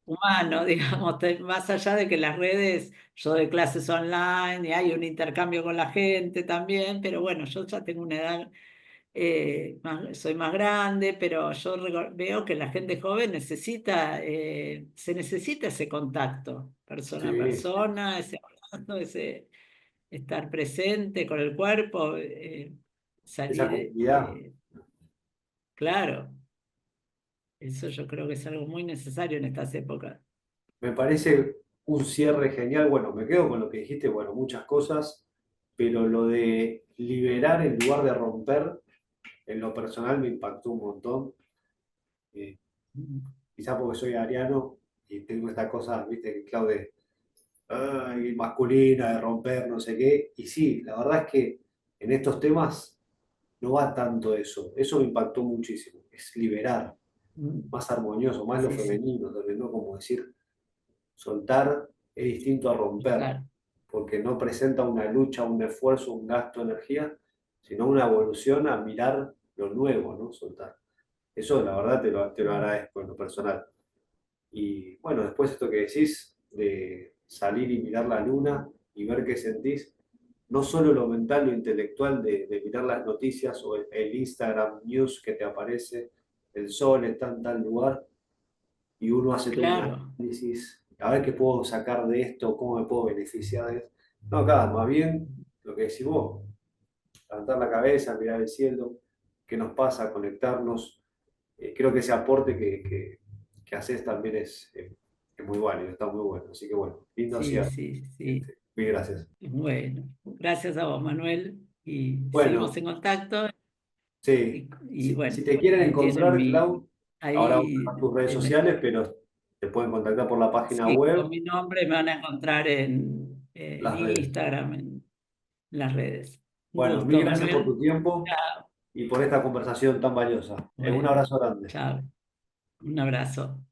humano, digamos, más allá de que las redes, yo doy clases online y hay un intercambio con la gente también, pero bueno, yo ya tengo una edad, soy más grande, pero yo veo que la gente joven necesita, se necesita ese contacto, persona a sí, sí. persona, ese abrazo, ese estar presente con el cuerpo, Esa salir, comunidad. claro, eso yo creo que es algo muy necesario en estas épocas. Me parece un cierre genial. Bueno, me quedo con lo que dijiste, bueno, muchas cosas, pero lo de liberar en lugar de romper, en lo personal me impactó un montón. Eh, Quizá porque soy ariano y tengo esta cosa, viste, Clau, de ay, masculina, de romper, no sé qué. Y sí, la verdad es que en estos temas no va tanto eso. Eso me impactó muchísimo. Es liberar, Mm, más armonioso, más lo sí, sí, femenino, también, ¿no? Como decir, soltar es distinto a romper, claro. porque no presenta una lucha, un esfuerzo, un gasto de energía, sino una evolución a mirar lo nuevo, ¿no? Soltar. Eso, la verdad, te lo agradezco en lo personal. Y bueno, después esto que decís de salir y mirar la luna y ver qué sentís, no solo lo mental, lo intelectual de mirar las noticias o el Instagram News que te aparece, el sol está en tal lugar y uno hace todo un Claro, análisis, a ver qué puedo sacar de esto, cómo me puedo beneficiar de esto. No, acá, más bien lo que decís vos, levantar la cabeza, mirar el cielo, qué nos pasa, conectarnos. Creo que ese aporte que haces también es muy válido, está muy bueno. Así que bueno, lindo sí, cierre. sí, sí. Mil gracias. Bueno, gracias a vos, Manuel, y seguimos Bueno, en contacto sí, y si bueno, te quieren ahí tienen encontrar, Clau, ahora voy a ahí, dejar tus redes en sociales, pero te pueden contactar por la página sí, con web, mi nombre me van a encontrar en las redes. Instagram, en las redes. Un Bueno, mil gusto, gracias por Manuel. tu tiempo Chao. y por esta conversación tan valiosa. Un Bueno, abrazo grande. chao. Un abrazo.